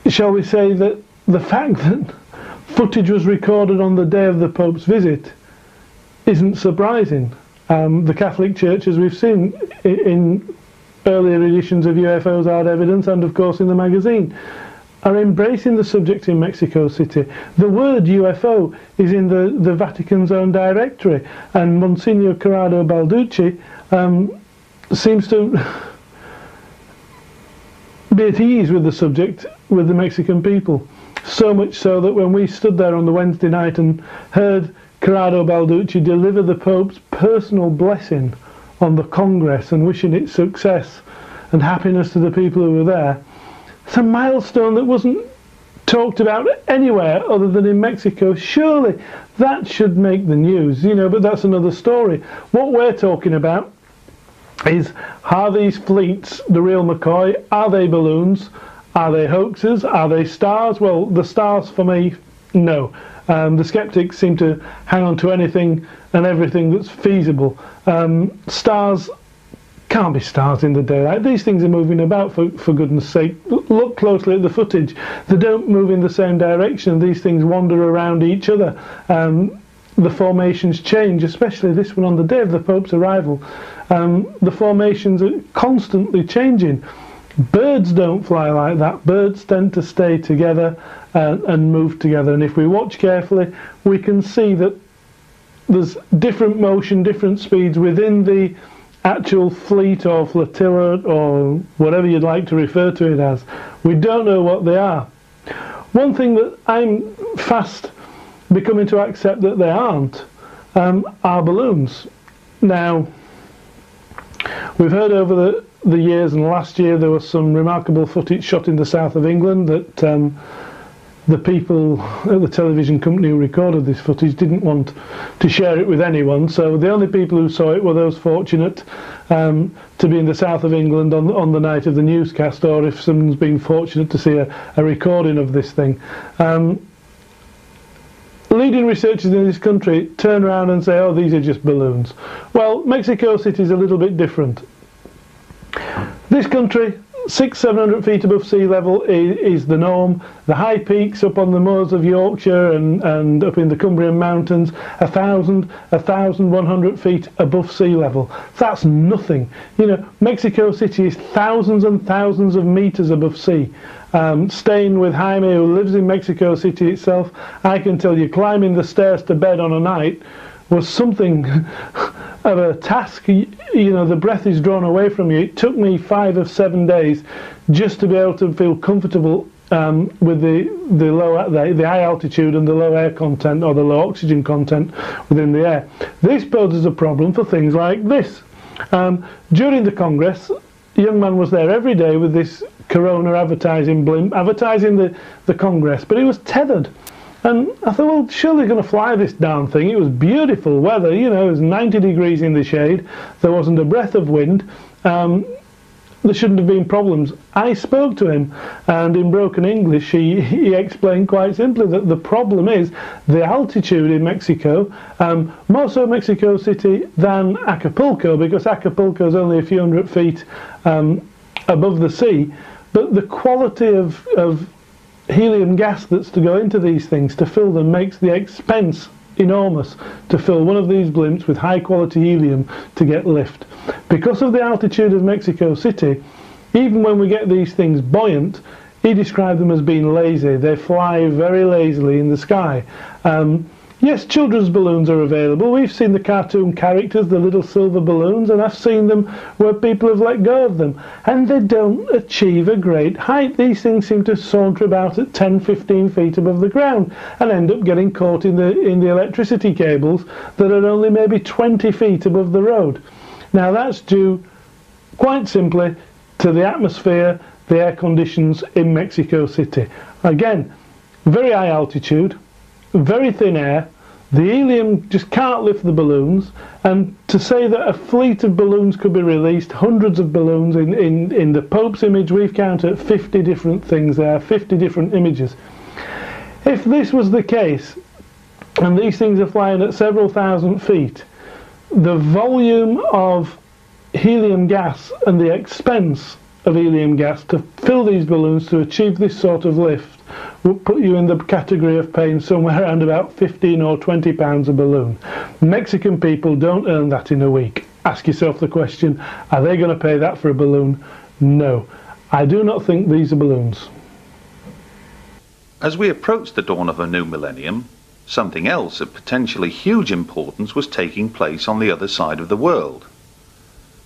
Shall we say that the fact that footage was recorded on the day of the Pope's visit isn't surprising. The Catholic Church, as we've seen in earlier editions of UFOs Hard Evidence and of course in the magazine, are embracing the subject in Mexico City. The word UFO is in the Vatican's own directory, and Monsignor Corrado Balducci seems to be at ease with the subject with the Mexican people. So much so that when we stood there on the Wednesday night and heard Corrado Balducci deliver the Pope's personal blessing on the Congress and wishing it success and happiness to the people who were there. It's a milestone that wasn't talked about anywhere other than in Mexico. Surely that should make the news, you know, but that's another story. What we're talking about is, are these fleets the real McCoy? Are they balloons? Are they hoaxes? Are they stars? Well, the stars for me, no. The skeptics seem to hang on to anything and everything that's feasible. Stars can't be stars in the daylight. These things are moving about, for goodness sake. Look closely at the footage. They don't move in the same direction. These things wander around each other. The formations change, especially this one on the day of the Pope's arrival. The formations are constantly changing. Birds don't fly like that. Birds tend to stay together and move together. And if we watch carefully, we can see that there's different motion, different speeds within the actual fleet or flotilla or whatever you'd like to refer to it as. We don't know what they are. One thing that I'm fast becoming to accept that they aren't are balloons. Now, we've heard over the years, and last year there was some remarkable footage shot in the south of England that the people at the television company who recorded this footage didn't want to share it with anyone, so the only people who saw it were those fortunate to be in the south of England on the night of the newscast, or if someone's been fortunate to see a recording of this thing. Leading researchers in this country turn around and say, oh, these are just balloons. Well, Mexico City is a little bit different. This country, 600-700 feet above sea level is the norm. The high peaks up on the moors of Yorkshire and up in the Cumbrian mountains, 1,100 feet above sea level. That's nothing. You know, Mexico City is thousands and thousands of meters above sea. Staying with Jaime, who lives in Mexico City itself, I can tell you climbing the stairs to bed on a night was something of a task. You know, the breath is drawn away from you. It took me 5 of 7 days just to be able to feel comfortable with the high altitude and the low air content, or the low oxygen content within the air. This poses a problem for things like this. During the Congress, a young man was there every day with this Corona advertising blimp, advertising the Congress, but he was tethered. And I thought, well, surely they're going to fly this darn thing. It was beautiful weather, you know, it was 90 degrees in the shade, there wasn't a breath of wind, there shouldn't have been problems. I spoke to him, and in broken English he explained quite simply that the problem is the altitude in Mexico, more so Mexico City than Acapulco, because Acapulco is only a few hundred feet above the sea, but the quality of helium gas that's to go into these things to fill them makes the expense enormous to fill one of these blimps with high quality helium to get lift. Because of the altitude of Mexico City, even when we get these things buoyant, he described them as being lazy. They fly very lazily in the sky. Yes, children's balloons are available. We've seen the cartoon characters, the little silver balloons, and I've seen them where people have let go of them, and they don't achieve a great height. These things seem to saunter about at 10-15 feet above the ground and end up getting caught in the electricity cables that are only maybe 20 feet above the road. Now that's due quite simply to the atmosphere, the air conditions in Mexico City. Again, very high altitude, very thin air, the helium just can't lift the balloons, and to say that a fleet of balloons could be released, hundreds of balloons, in the Pope's image we've counted 50 different things there, 50 different images. If this was the case, and these things are flying at several thousand feet, the volume of helium gas and the expense of helium gas to fill these balloons to achieve this sort of lift would put you in the category of paying somewhere around about 15 or 20 pounds a balloon. Mexican people don't earn that in a week. Ask yourself the question, are they going to pay that for a balloon? No. I do not think these are balloons. As we approached the dawn of a new millennium, something else of potentially huge importance was taking place on the other side of the world.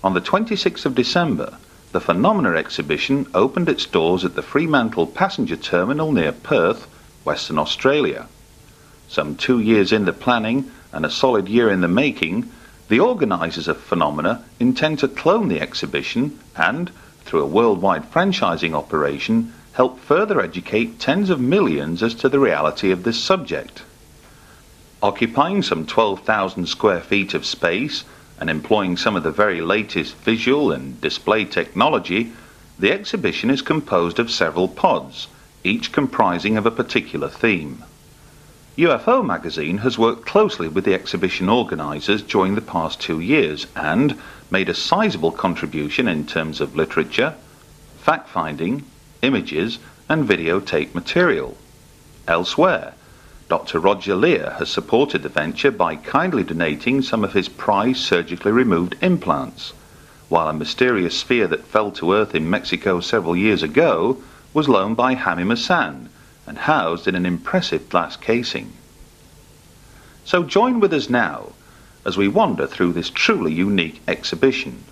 On the 26th of December, the Phenomena exhibition opened its doors at the Fremantle passenger terminal near Perth, Western Australia. Some 2 years in the planning and a solid year in the making, The organisers of Phenomena intend to clone the exhibition and, through a worldwide franchising operation, help further educate tens of millions as to the reality of this subject. Occupying some 12,000 square feet of space and employing some of the very latest visual and display technology, the exhibition is composed of several pods, each comprising of a particular theme. UFO magazine has worked closely with the exhibition organisers during the past 2 years and made a sizable contribution in terms of literature, fact-finding, images and videotape material. Elsewhere, Dr. Leir has supported the venture by kindly donating some of his prized surgically removed implants, while a mysterious sphere that fell to Earth in Mexico several years ago was loaned by Hains and housed in an impressive glass casing. So join with us now as we wander through this truly unique exhibition,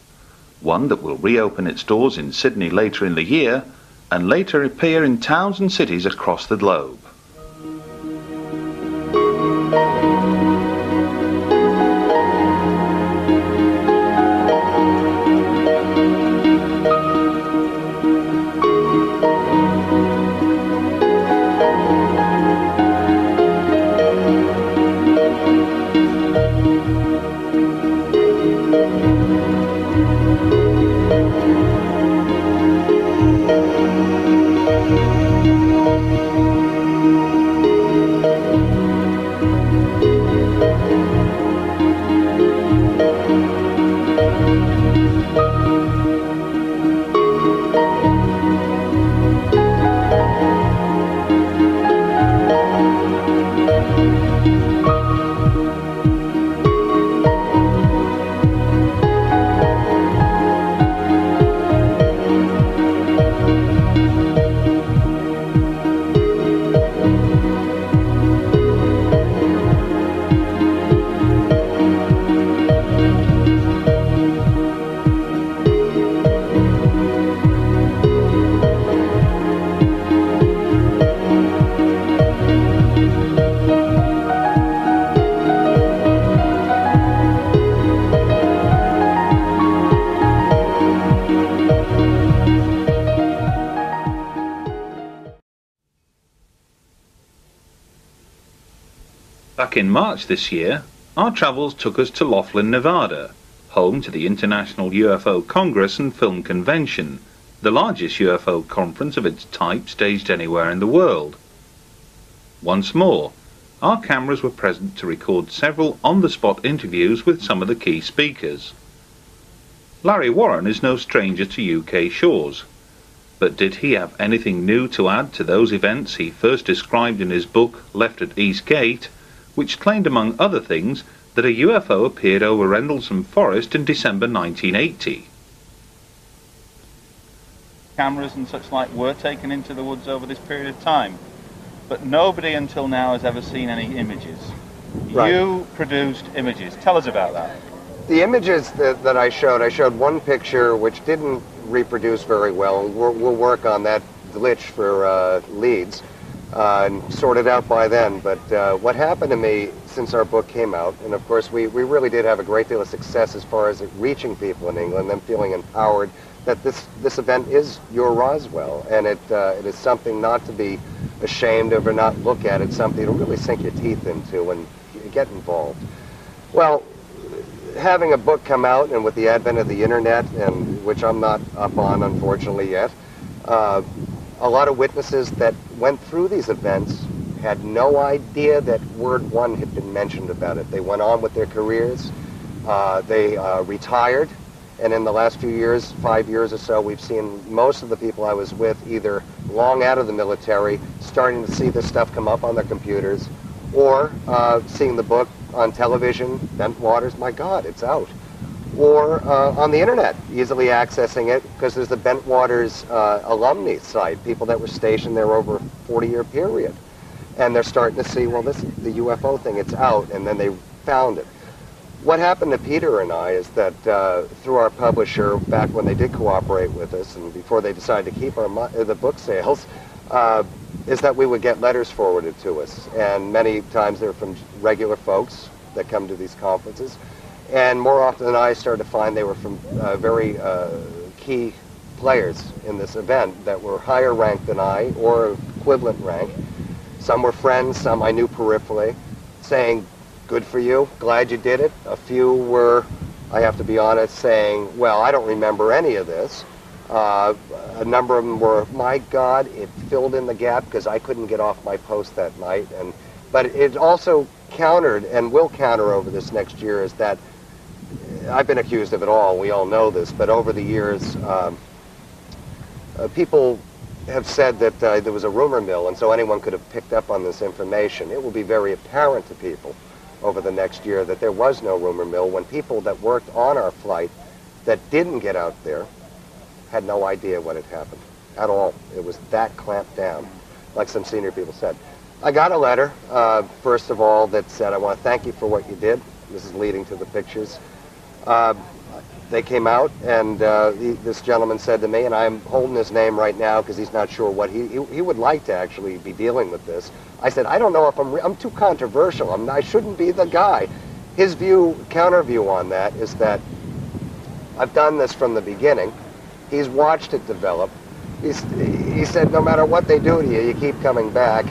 one that will reopen its doors in Sydney later in the year and later appear in towns and cities across the globe. Back in March this year, our travels took us to Laughlin, Nevada, home to the International UFO Congress and Film Convention, the largest UFO conference of its type staged anywhere in the world. Once more, our cameras were present to record several on-the-spot interviews with some of the key speakers. Larry Warren is no stranger to UK shores, but did he have anything new to add to those events he first described in his book Left at East Gate, which claimed among other things that a UFO appeared over Rendlesham Forest in December 1980. Cameras and such like were taken into the woods over this period of time, but nobody until now has ever seen any images. Right. You produced images. Tell us about that. The images that I showed one picture which didn't reproduce very well. We'll work on that glitch for leads. And sort it out by then, but what happened to me since our book came out, and of course we really did have a great deal of success as far as reaching people in England, them feeling empowered that this event is your Roswell, and it is something not to be ashamed of or not look at. It's something to really sink your teeth into and get involved. Well, having a book come out, and with the advent of the internet, and which I'm not up on unfortunately yet, a lot of witnesses that went through these events had no idea that word one had been mentioned about it. They went on with their careers, they retired, and in the last few years, 5 years or so, we've seen most of the people I was with either long out of the military, starting to see this stuff come up on their computers, or seeing the book on television, Bent Waters, my God, it's out. Or on the internet, easily accessing it, because there's the Bent Waters alumni site, people that were stationed there over a 40-year period. And they're starting to see, well, the UFO thing, it's out, and then they found it. What happened to Peter and I is that through our publisher, back when they did cooperate with us, and before they decided to keep the book sales, is that we would get letters forwarded to us. And many times they're from regular folks that come to these conferences. And more often than not, I started to find they were from very key players in this event that were higher ranked than I, or equivalent rank. Some were friends, some I knew peripherally, saying, good for you, glad you did it. A few were, I have to be honest, saying, well, I don't remember any of this. A number of them were, my God, it filled in the gap because I couldn't get off my post that night. But it also countered, and will counter over this next year, is that I've been accused of it all, we all know this, but over the years, people have said that there was a rumor mill, and so anyone could have picked up on this information. It will be very apparent to people over the next year that there was no rumor mill when people that worked on our flight that didn't get out there had no idea what had happened at all. It was that clamped down, like some senior people said. I got a letter, first of all, that said, I want to thank you for what you did. This is leading to the pictures. They came out, and this gentleman said to me, and I'm holding his name right now because he's not sure what he would like to actually be dealing with this. I said, I don't know if I'm too controversial. I shouldn't be the guy. His view, counter view on that is that I've done this from the beginning. He's watched it develop. He said, no matter what they do to you, you keep coming back.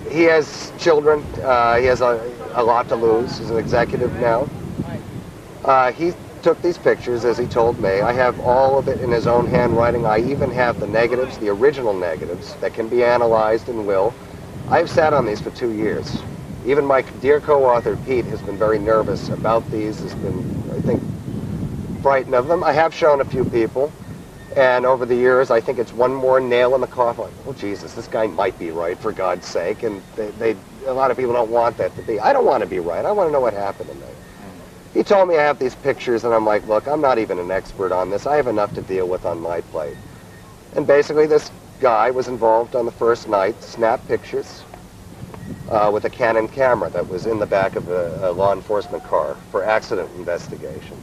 He has children. He has a lot to lose. He's an executive now. He took these pictures, as he told me. I have all of it in his own handwriting. I even have the negatives, the original negatives, that can be analyzed and will. I've sat on these for 2 years. Even my dear co-author, Pete, has been very nervous about these, has been, I think, frightened of them. I have shown a few people, and over the years, I think it's one more nail in the coffin. Like, oh, Jesus, this guy might be right, for God's sake, and a lot of people don't want that to be. I don't want to be right. I want to know what happened to me. He told me I have these pictures, and I'm like, look, I'm not even an expert on this. I have enough to deal with on my plate. And basically, this guy was involved on the first night, snapped pictures with a Canon camera that was in the back of a law enforcement car for accident investigation.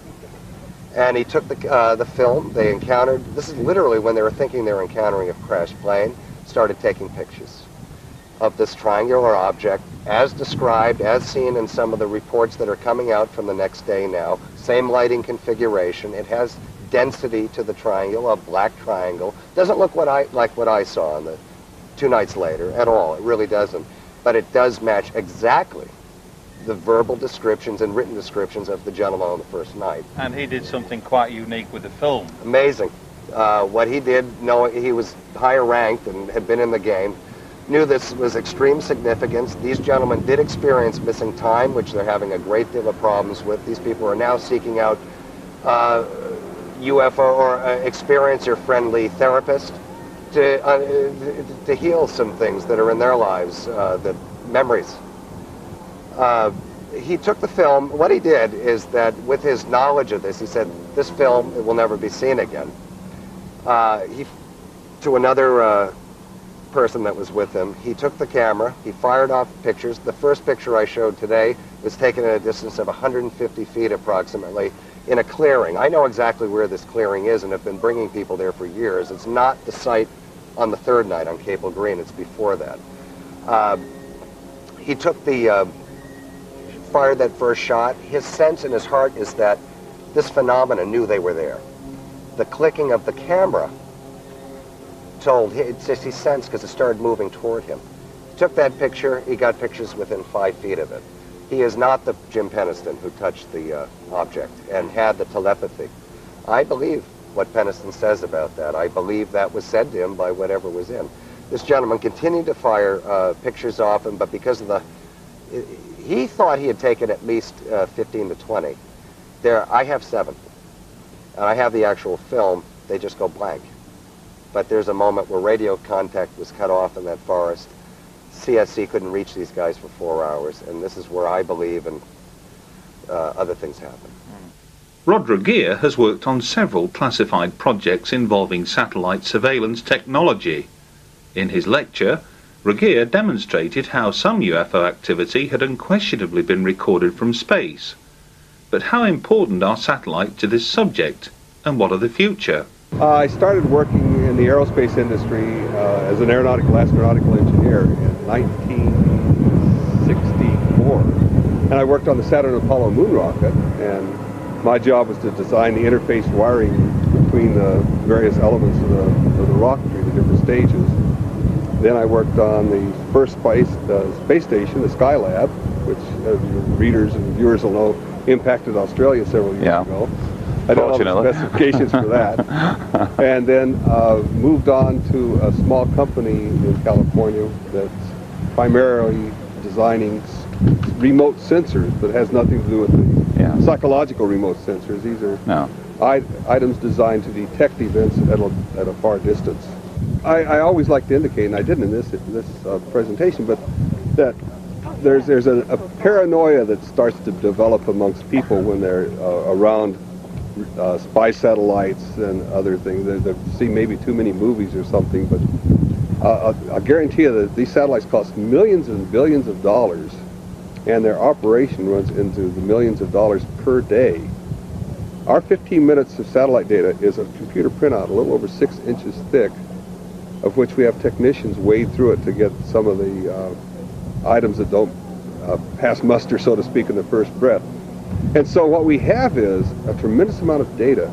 And he took the film. They encountered, this is literally when they were thinking they were encountering a crashed plane, started taking pictures of this triangular object as described, as seen in some of the reports that are coming out from the next day now. Same lighting configuration. It has density to the triangle, a black triangle. Doesn't look like what I saw on the 2 nights later at all. It really doesn't. But it does match exactly the verbal descriptions and written descriptions of the gentleman on the first night. And he did something quite unique with the film. Amazing. What he did, knowing he was higher ranked and had been in the game, knew this was extreme significance. These gentlemen did experience missing time, which they're having a great deal of problems with. These people are now seeking out UFO or experiencer-friendly therapist to heal some things that are in their lives, the memories. He took the film. What he did is that with his knowledge of this, he said, this film, it will never be seen again. To another person that was with him, he took the camera, he fired off pictures. The first picture I showed today was taken at a distance of 150 feet approximately in a clearing. I know exactly where this clearing is and have been bringing people there for years. It's not the site on the third night on Capel Green, it's before that. He took the, fired that first shot. His sense in his heart is that this phenomenon knew they were there. The clicking of the camera told, it's just he sensed because it started moving toward him. He took that picture, he got pictures within 5 feet of it. He is not the Jim Penniston who touched the object and had the telepathy. I believe what Penniston says about that. I believe that was said to him by whatever was in. This gentleman continued to fire pictures off him, but because of the, he thought he had taken at least 15 to 20. I have 7. And I have the actual film, they just go blank. But there's a moment where radio contact was cut off in that forest. CSC couldn't reach these guys for 4 hours, and this is where I believe and other things happen. Regehr has worked on several classified projects involving satellite surveillance technology. In his lecture, Regehr demonstrated how some UFO activity had unquestionably been recorded from space. But how important are satellites to this subject, and what of the future? I started working in the aerospace industry as an astronautical engineer in 1964. And I worked on the Saturn and Apollo moon rocket, and my job was to design the interface wiring between the various elements of the rocketry, the different stages. Then I worked on the first space station, the Skylab, which readers and viewers will know impacted Australia several years ago. I don't know the specifications for that. And then moved on to a small company in California that's primarily designing remote sensors, but has nothing to do with the psychological remote sensors. These are items designed to detect events at a far distance. I always like to indicate, and I didn't in this presentation, but that there's a paranoia that starts to develop amongst people when they're around spy satellites and other things. They see maybe too many movies or something, but I guarantee you that these satellites cost millions and billions of dollars, and their operation runs into the millions of dollars per day. Our 15 minutes of satellite data is a computer printout a little over 6 inches thick, of which we have technicians wade through it to get some of the items that don't pass muster, so to speak, in the first breath. And so what we have is a tremendous amount of data,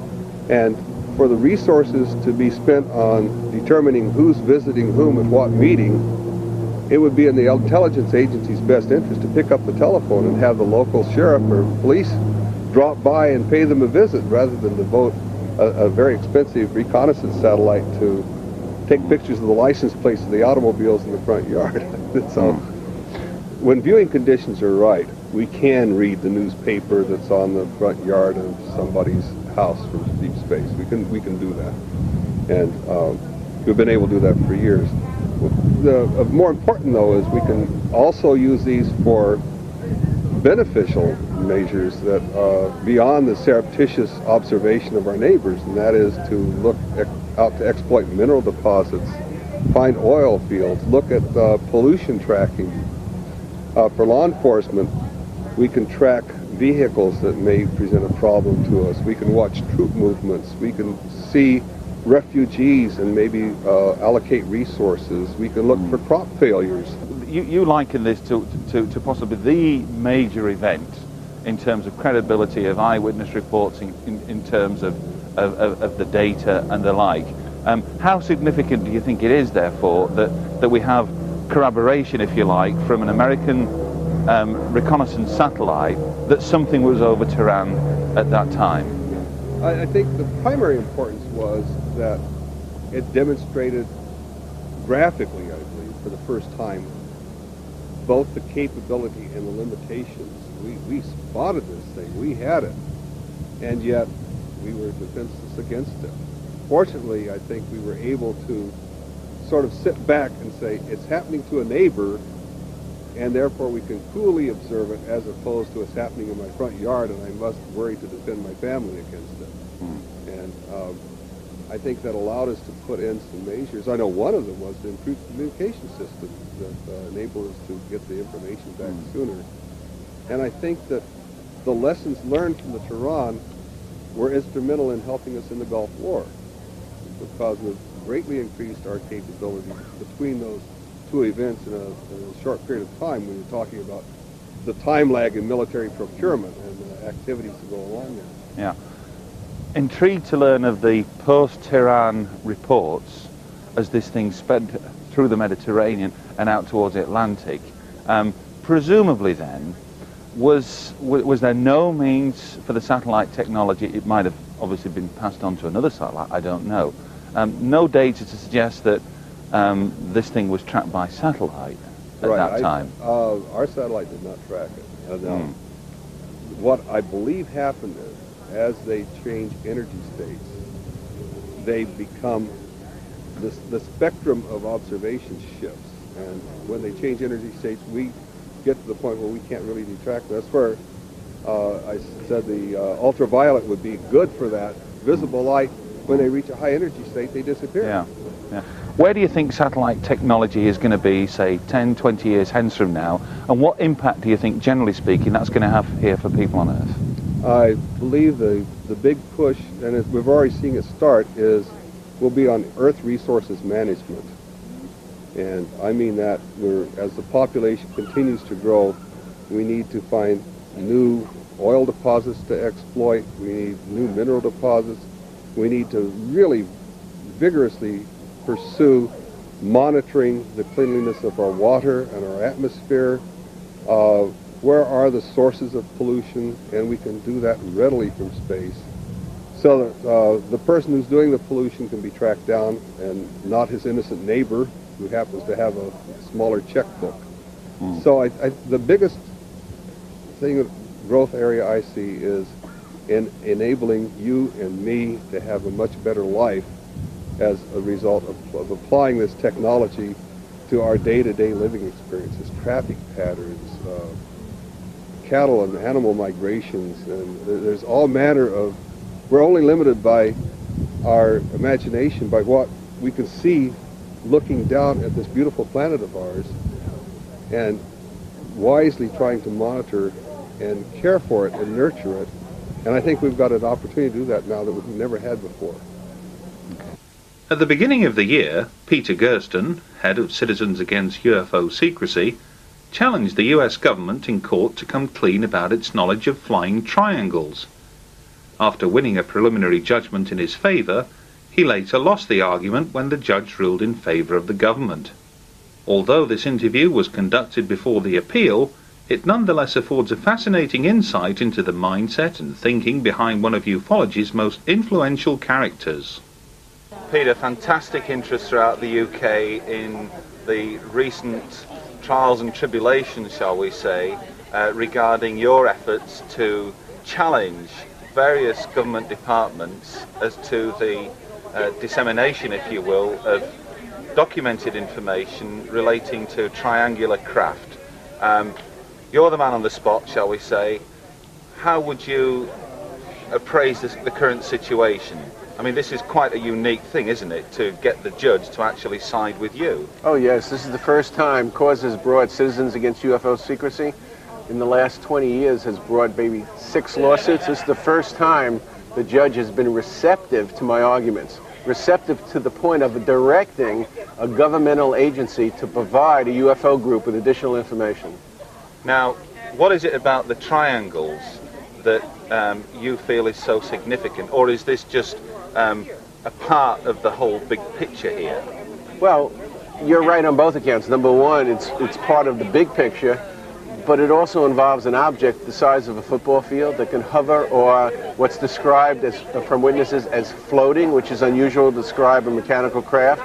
and for the resources to be spent on determining who's visiting whom at what meeting, it would be in the intelligence agency's best interest to pick up the telephone and have the local sheriff or police drop by and pay them a visit, rather than devote a very expensive reconnaissance satellite to take pictures of the license plates of the automobiles in the front yard. So when viewing conditions are right, we can read the newspaper that's on the front yard of somebody's house from deep space. We can do that, and we've been able to do that for years. More important though is we can also use these for beneficial measures that beyond the surreptitious observation of our neighbors, and that is to look out to exploit mineral deposits, find oil fields, look at pollution tracking. For law enforcement, we can track vehicles that may present a problem to us. We can watch troop movements. We can see refugees and maybe allocate resources. We can look for crop failures. You liken this to possibly the major event in terms of credibility of eyewitness reports in terms of the data and the like. How significant do you think it is, therefore, that we have corroboration, if you like, from an American reconnaissance satellite that something was over Tehran at that time? I think the primary importance was that it demonstrated graphically, I believe, for the first time, both the capability and the limitations. We spotted this thing, we had it, and yet we were defenseless against it. Fortunately, I think we were able to sort of sit back and say, it's happening to a neighbor, and therefore we can coolly observe it, as opposed to it's happening in my front yard and I must worry to defend my family against it. And I think that allowed us to put in some measures. I know one of them was to improve communication systems that enable us to get the information back sooner. And I think that the lessons learned from the Tehran were instrumental in helping us in the Gulf War, because we've greatly increased our capability between those two events in a short period of time, when you're talking about the time lag in military procurement and the activities that go along there. Yeah. Intrigued to learn of the post-Tehran reports as this thing sped through the Mediterranean and out towards the Atlantic. Presumably then, was there no means for the satellite technology? It might have obviously been passed on to another satellite, I don't know. No data to suggest that this thing was tracked by satellite at that time. Our satellite did not track it. What I believe happened is, as they change energy states, they become, the spectrum of observation shifts. And when they change energy states, we get to the point where we can't really track them. That's where I said the ultraviolet would be good for that. Visible light, when they reach a high energy state, they disappear. Yeah. Where do you think satellite technology is going to be, say, 10, 20 years hence from now? And what impact do you think, generally speaking, that's going to have here for people on Earth? I believe the big push, and as we've already seen it start, will be on Earth resources management. And I mean that as the population continues to grow, We need to find new oil deposits to exploit. We need new mineral deposits. We need to really vigorously pursue monitoring the cleanliness of our water and our atmosphere. Where are the sources of pollution? And we can do that readily from space. So that the person who's doing the pollution can be tracked down and not his innocent neighbor who happens to have a smaller checkbook. So the biggest growth area I see is in enabling you and me to have a much better life as a result of applying this technology to our day-to-day living experiences, traffic patterns, cattle and animal migrations, and there's all manner of, we're only limited by our imagination, by what we can see looking down at this beautiful planet of ours, and wisely trying to monitor and care for it and nurture it. And I think we've got an opportunity to do that now that we've never had before. At the beginning of the year, Peter Gersten, head of Citizens Against UFO Secrecy, challenged the US government in court to come clean about its knowledge of flying triangles. After winning a preliminary judgment in his favour, he later lost the argument when the judge ruled in favour of the government. Although this interview was conducted before the appeal, it nonetheless affords a fascinating insight into the mindset and thinking behind one of ufology's most influential characters. Peter, fantastic interest throughout the UK in the recent trials and tribulations, shall we say, regarding your efforts to challenge various government departments as to the dissemination, if you will, of documented information relating to triangular craft. You're the man on the spot, shall we say. How would you appraise the current situation? I mean, this is quite a unique thing, isn't it, to get the judge to actually side with you? Oh yes, this is the first time Cause has brought Citizens Against UFO Secrecy. In the last 20 years has brought maybe 6 lawsuits. This is the first time the judge has been receptive to my arguments. Receptive to the point of directing a governmental agency to provide a UFO group with additional information. Now, what is it about the triangles that you feel is so significant, or is this just a part of the whole big picture here? Well, you're right on both accounts. Number one, it's part of the big picture, but it also involves an object the size of a football field that can hover, or what's described as, from witnesses as floating, which is unusual to describe a mechanical craft,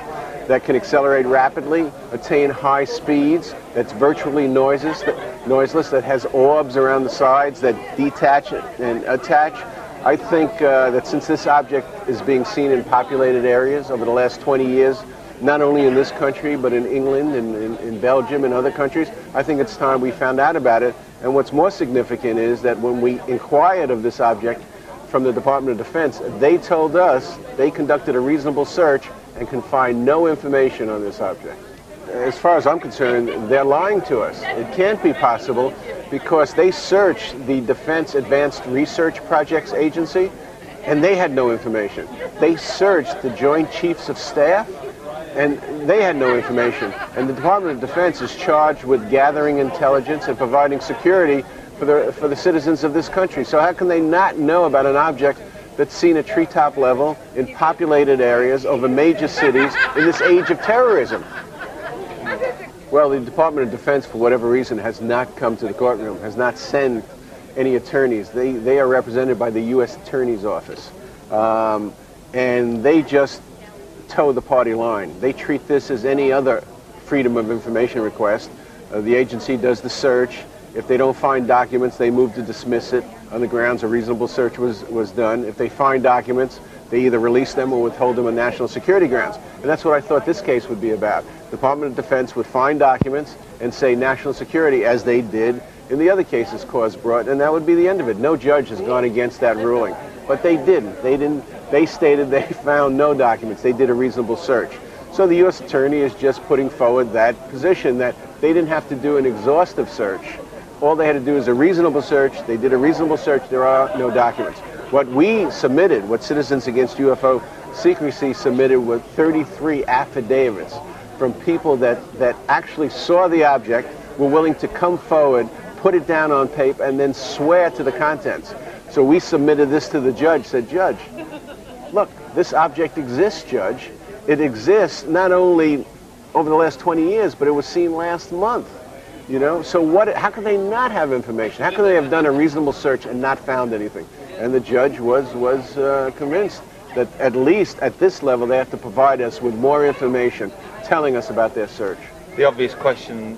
that can accelerate rapidly, attain high speeds, that's virtually noiseless, that has orbs around the sides that detach and attach. I think that since this object is being seen in populated areas over the last 20 years, not only in this country, but in England and in Belgium and other countries, I think it's time we found out about it. And what's more significant is that when we inquired of this object from the Department of Defense, they told us they conducted a reasonable search and can find no information on this object. As far as I'm concerned, they're lying to us. It can't be possible because they searched the Defense Advanced Research Projects Agency and they had no information. They searched the Joint Chiefs of Staff and they had no information. And the Department of Defense is charged with gathering intelligence and providing security for the citizens of this country. So how can they not know about an object that's seen at treetop level in populated areas over major cities in this age of terrorism? Well, the Department of Defense, for whatever reason, has not come to the courtroom, has not sent any attorneys. They are represented by the U.S. Attorney's Office. And they just toe the party line. They treat this as any other Freedom of Information request. The agency does the search. If they don't find documents, they move to dismiss it on the grounds a reasonable search was done. If they find documents, they either release them or withhold them on national security grounds. And that's what I thought this case would be about. The Department of Defense would find documents and say national security, as they did in the other cases Cause brought, and that would be the end of it. No judge has gone against that ruling. But they didn't. They stated they found no documents. They did a reasonable search. So the U.S. Attorney is just putting forward that position that they didn't have to do an exhaustive search. All they had to do is a reasonable search. They did a reasonable search. There are no documents. What we submitted, what Citizens Against UFO Secrecy submitted, were 33 affidavits from people that actually saw the object, were willing to come forward put it down on paper, and then swear to the contents. So we submitted this to the judge, said, Judge, look, this object exists, Judge. It exists not only over the last 20 years, but it was seen last month. You know, so how could they not have information? How could they have done a reasonable search and not found anything? And the judge was convinced that at least at this level they have to provide us with more information telling us about their search. The obvious question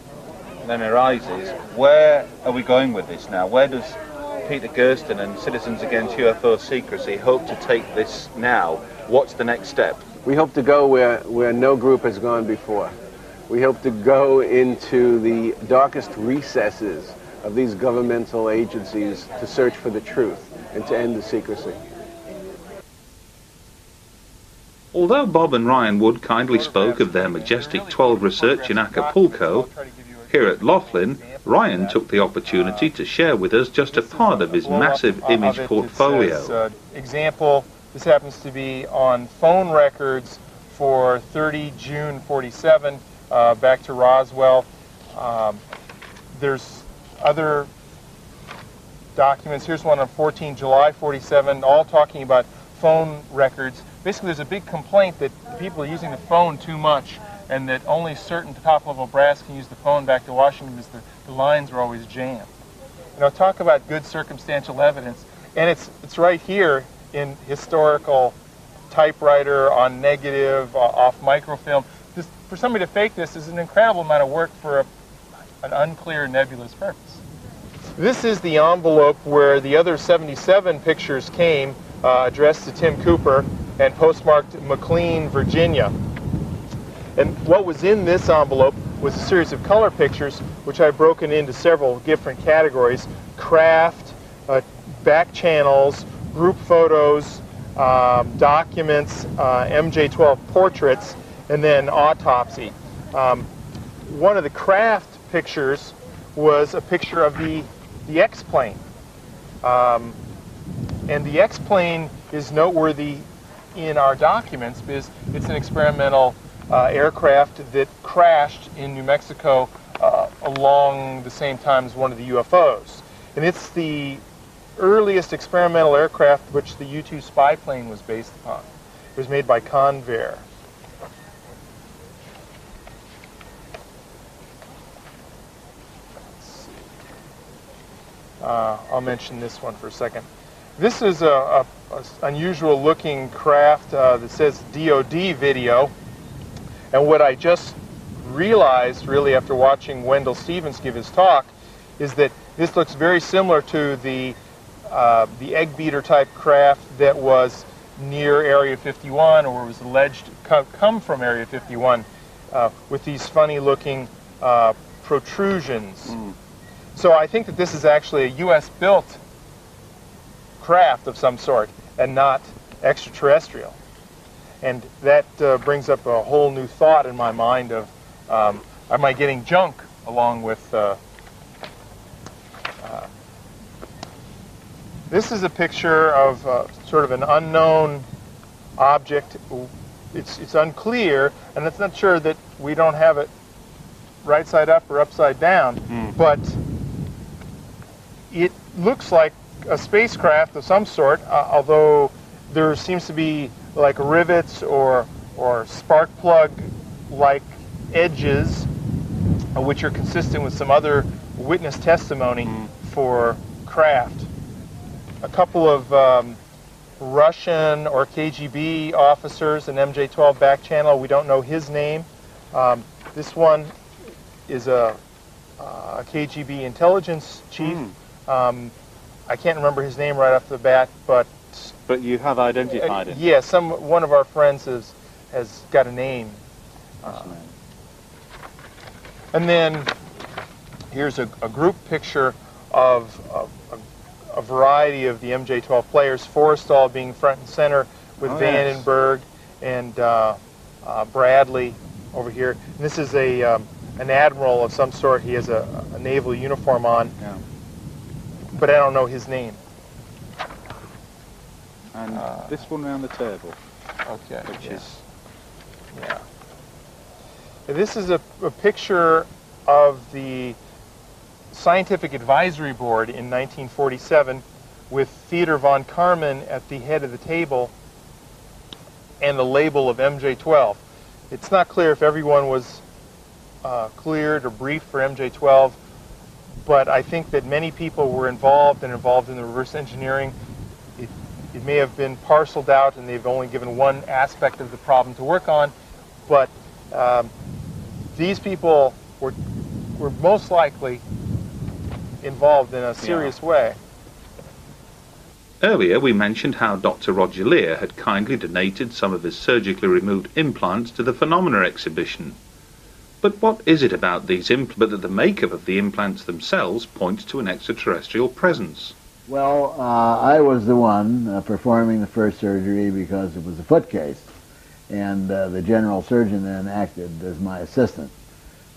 then arises, where are we going with this now? Where does Peter Gersten and Citizens Against UFO Secrecy hope to take this now? What's the next step? We hope to go where no group has gone before. We hope to go into the darkest recesses of these governmental agencies to search for the truth and to end the secrecy. Although Bob and Ryan Wood kindly spoke of their Majestic 12 research in Acapulco, here at Laughlin, Ryan took the opportunity to share with us just a part of his massive image portfolio. Example, this happens to be on phone records for 30 June 47, back to Roswell. There's other documents. Here's one on 14 July 47, all talking about phone records. Basically, there's a big complaint that people are using the phone too much, and that only certain top-level brass can use the phone back to Washington because the lines are always jammed. You know, talk about good circumstantial evidence, and it's right here in historical typewriter, on negative, off microfilm. For somebody to fake this is an incredible amount of work for an unclear, nebulous purpose. This is the envelope where the other 77 pictures came, addressed to Tim Cooper and postmarked McLean, Virginia. And what was in this envelope was a series of color pictures, which I've broken into several different categories: craft, back channels, group photos, documents, MJ-12 portraits, and then autopsy. One of the craft pictures was a picture of the X-plane. And the X-plane is noteworthy in our documents because it's an experimental aircraft that crashed in New Mexico along the same time as one of the UFOs. And it's the earliest experimental aircraft which the U-2 spy plane was based upon. It was made by Convair. I'll mention this one for a second. This is a unusual looking craft that says DOD video, and what I just realized really after watching Wendell Stevens give his talk is that this looks very similar to the egg beater type craft that was near Area 51, or was alleged to come from Area 51, with these funny looking protrusions. So I think that this is actually a U.S. built craft of some sort and not extraterrestrial. And that brings up a whole new thought in my mind of, am I getting junk along with... This is a picture of sort of an unknown object. It's unclear, and it's not sure that we don't have it right side up or upside down, but it looks like a spacecraft of some sort, although there seems to be like rivets or spark plug-like edges, which are consistent with some other witness testimony for craft. A couple of Russian or KGB officers, an MJ-12 back channel. We don't know his name. This one is a KGB intelligence chief. I can't remember his name right off the bat, but you have identified him. Yeah, one of our friends has got a name. And then here's a group picture of a variety of the MJ-12 players, Forrestal being front and center with Vandenberg and Bradley over here. And this is an admiral of some sort. He has a naval uniform on, but I don't know his name. And this one around the table. Okay. Which is... Yeah. This is a picture of the scientific advisory board in 1947 with Theodor von Karman at the head of the table and the label of MJ-12. It's not clear if everyone was cleared or briefed for MJ-12, but I think that many people were involved in the reverse engineering. It may have been parceled out and they've only given one aspect of the problem to work on, but these people were most likely involved in a serious way. Earlier we mentioned how Dr. Roger Leir had kindly donated some of his surgically removed implants to the Phenomena exhibition. But what is it about these implants that the makeup of the implants themselves points to an extraterrestrial presence? Well, I was the one performing the first surgery because it was a foot case, and the general surgeon then acted as my assistant.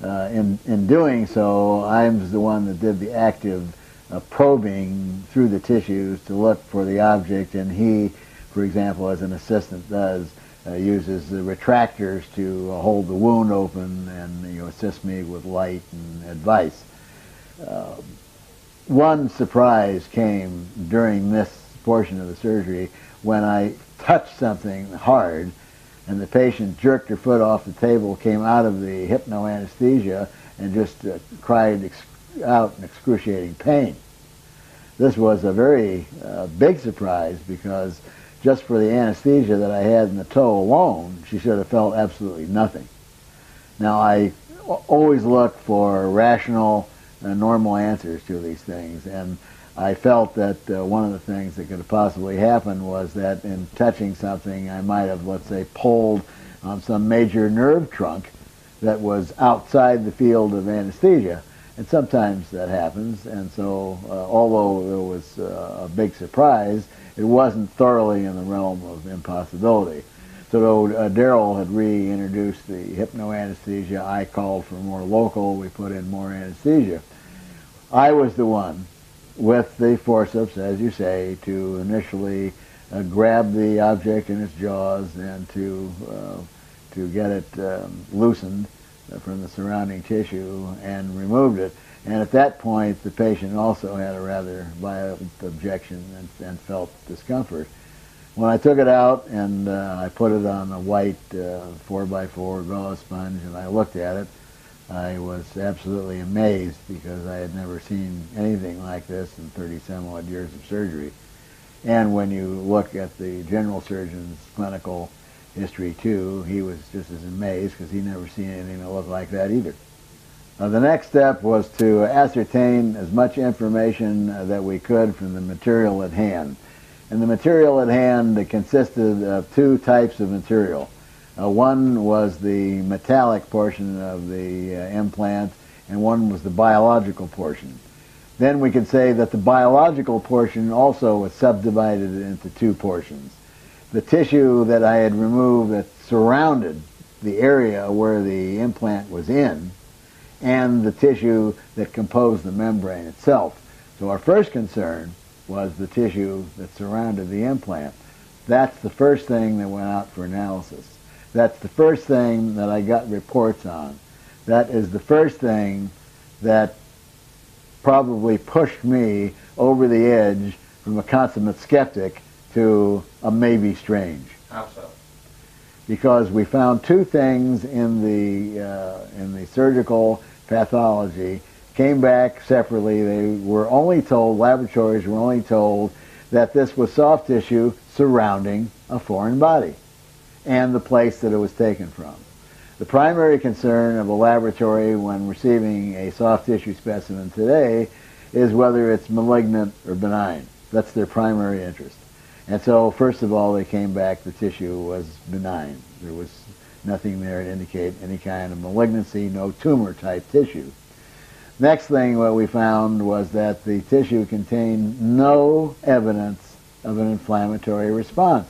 In doing so, I was the one that did the active probing through the tissues to look for the object, and he, for example, as an assistant does, uses the retractors to hold the wound open and assist me with light and advice. One surprise came during this portion of the surgery when I touched something hard and the patient jerked her foot off the table, came out of the hypnoanesthesia, and just cried out in excruciating pain. This was a very big surprise because just for the anesthesia that I had in the toe alone, she should have felt absolutely nothing. Now, I always look for rational, normal answers to these things, and I felt that one of the things that could have possibly happened was that in touching something, I might have, let's say, pulled on some major nerve trunk that was outside the field of anesthesia, and sometimes that happens, and so although it was a big surprise, it wasn't thoroughly in the realm of impossibility. So though Darrell had reintroduced the hypnoanesthesia, I called for more local, we put in more anesthesia. I was the one with the forceps, as you say, to initially grab the object in its jaws and to get it loosened from the surrounding tissue and removed it. And at that point, the patient also had a rather violent objection and felt discomfort. When I took it out and I put it on a white 4x4 gauze sponge and I looked at it, I was absolutely amazed because I had never seen anything like this in 30-some odd years of surgery. And when you look at the general surgeon's clinical history too, he was just as amazed because he'd never seen anything that looked like that either. The next step was to ascertain as much information that we could from the material at hand. And the material at hand consisted of two types of material. One was the metallic portion of the implant, and one was the biological portion. Then we could say that the biological portion also was subdivided into two portions. The tissue that I had removed that surrounded the area where the implant was in, and the tissue that composed the membrane itself. So our first concern was the tissue that surrounded the implant. That's the first thing that went out for analysis. That's the first thing that I got reports on. That is the first thing that probably pushed me over the edge from a consummate skeptic to a maybe strange. How so? Because we found two things in the surgical pathology, came back separately. They were only told, laboratories were only told, that this was soft tissue surrounding a foreign body and the place that it was taken from. The primary concern of a laboratory when receiving a soft tissue specimen today is whether it's malignant or benign. That's their primary interest. And so, first of all, they came back, the tissue was benign. There was nothing there to indicate any kind of malignancy, no tumor-type tissue. Next thing what we found was that the tissue contained no evidence of an inflammatory response.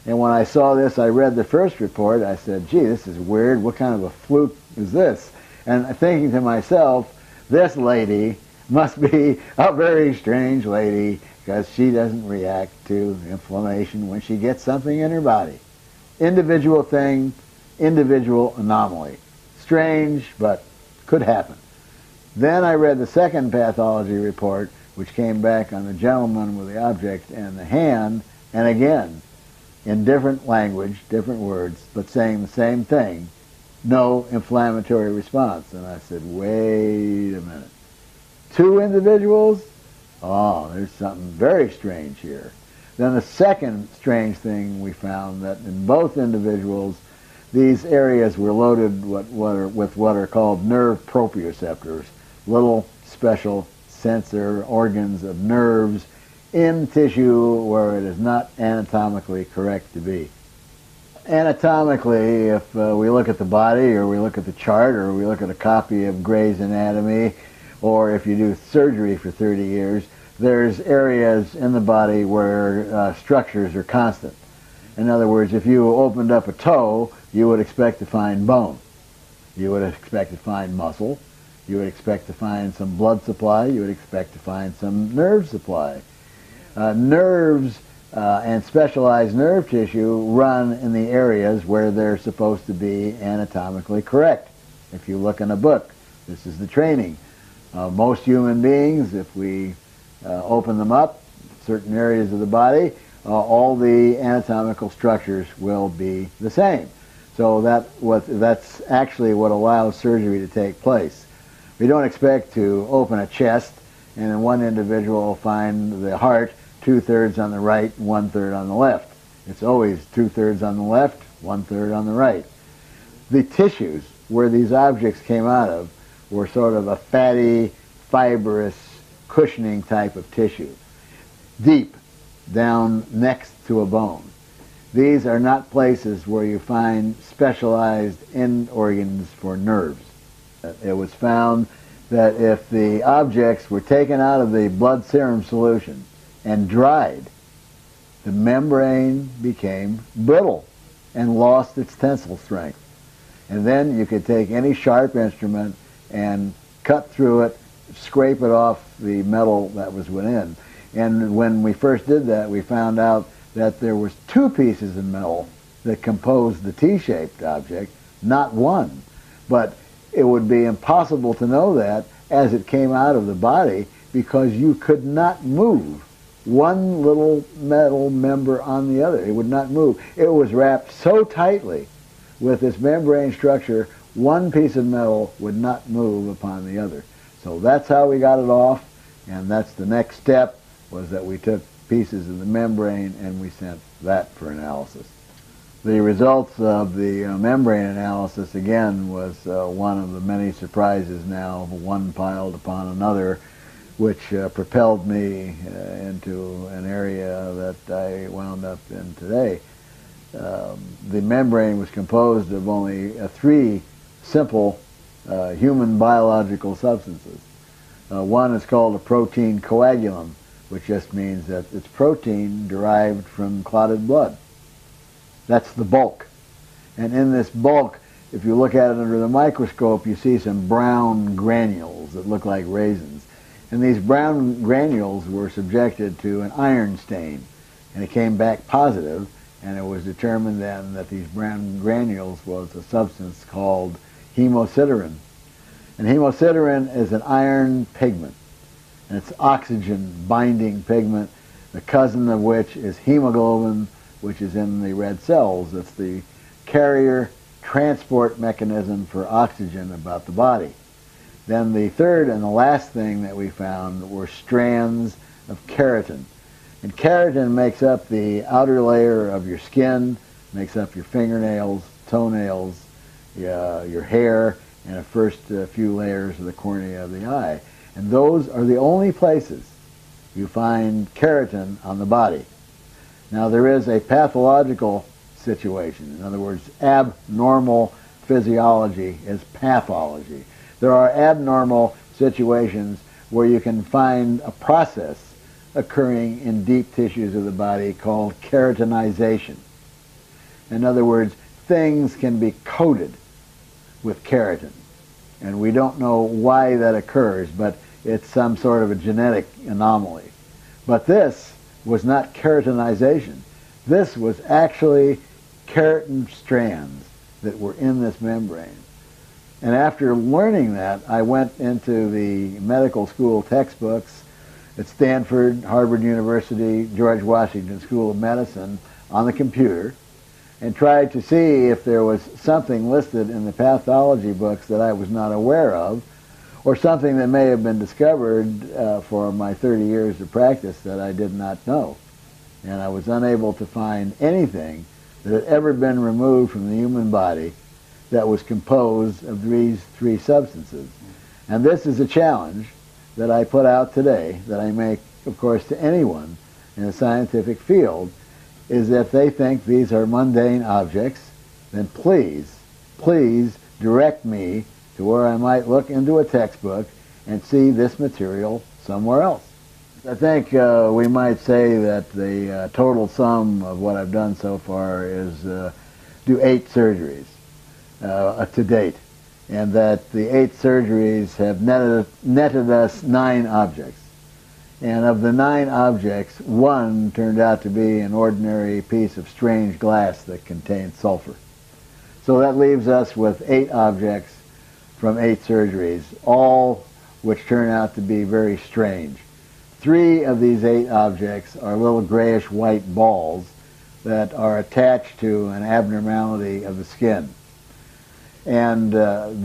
And when I saw this, I read the first report, I said, gee, this is weird, what kind of a fluke is this? And thinking to myself, this lady must be a very strange lady because she doesn't react to inflammation when she gets something in her body. Individual thing, individual anomaly. Strange, but could happen. Then I read the second pathology report, which came back on the gentleman with the object and the hand, and again, in different language, different words, but saying the same thing, no inflammatory response. And I said, wait a minute. 2 individuals? Oh, there's something very strange here. Then the second strange thing we found, that in both individuals, these areas were loaded with what are called nerve proprioceptors, little special sensor organs of nerves in tissue where it is not anatomically correct to be. Anatomically, if we look at the body, or we look at the chart, or we look at a copy of Gray's Anatomy, or if you do surgery for 30 years, there's areas in the body where structures are constant. In other words, if you opened up a toe, you would expect to find bone. You would expect to find muscle. You would expect to find some blood supply. You would expect to find some nerve supply. Nerves and specialized nerve tissue run in the areas where they're supposed to be anatomically correct. If you look in a book, this is the training. Most human beings, if we open them up, certain areas of the body, all the anatomical structures will be the same. So that's actually what allows surgery to take place. We don't expect to open a chest and in one individual find the heart 2/3 on the right, 1/3 on the left. It's always 2/3 on the left, 1/3 on the right. The tissues where these objects came out of were sort of a fatty, fibrous, cushioning type of tissue, deep down next to a bone. These are not places where you find specialized end organs for nerves. It was found that if the objects were taken out of the blood serum solution and dried, the membrane became brittle and lost its tensile strength. And then you could take any sharp instrument and cut through it, scrape it off the metal that was within. And when we first did that, we found out that there was 2 pieces of metal that composed the T-shaped object, not one. But it would be impossible to know that as it came out of the body, because you could not move one little metal member on the other. It would not move. It was wrapped so tightly with this membrane structure, one piece of metal would not move upon the other. So that's how we got it off, and that's the next step, was that we took pieces of the membrane and we sent that for analysis. The results of the membrane analysis, again, was one of the many surprises now, one piled upon another, which propelled me into an area that I wound up in today. The membrane was composed of only 3 simple human biological substances. One is called a protein coagulum, which just means that it's protein derived from clotted blood. That's the bulk. And in this bulk, if you look at it under the microscope, you see some brown granules that look like raisins. And these brown granules were subjected to an iron stain, and it came back positive, and it was determined then that these brown granules was a substance called hemosiderin. And hemosiderin is an iron pigment, and it's oxygen-binding pigment, the cousin of which is hemoglobin, which is in the red cells. It's the carrier transport mechanism for oxygen about the body. Then the third and the last thing that we found were strands of keratin. And keratin makes up the outer layer of your skin, makes up your fingernails, toenails, your hair, and the first few layers of the cornea of the eye. And those are the only places you find keratin on the body. Now, there is a pathological situation. In other words, abnormal physiology is pathology. There are abnormal situations where you can find a process occurring in deep tissues of the body called keratinization. In other words, things can be coated with keratin. And we don't know why that occurs, but it's some sort of a genetic anomaly. But this was not keratinization. This was actually keratin strands that were in this membrane. And after learning that, I went into the medical school textbooks at Stanford, Harvard University, George Washington School of Medicine on the computer and tried to see if there was something listed in the pathology books that I was not aware of, or something that may have been discovered for my 30 years of practice that I did not know. And I was unable to find anything that had ever been removed from the human body that was composed of these three substances. And this is a challenge that I put out today, that I make, of course, to anyone in the scientific field, is if they think these are mundane objects, then please, please direct me to where I might look into a textbook and see this material somewhere else. I think we might say that the total sum of what I've done so far is do 8 surgeries to date, and that the 8 surgeries have netted us 9 objects. And of the 9 objects, 1 turned out to be an ordinary piece of strange glass that contained sulfur. So that leaves us with 8 objects from 8 surgeries, all which turn out to be very strange. 3 of these 8 objects are little grayish-white balls that are attached to an abnormality of the skin. And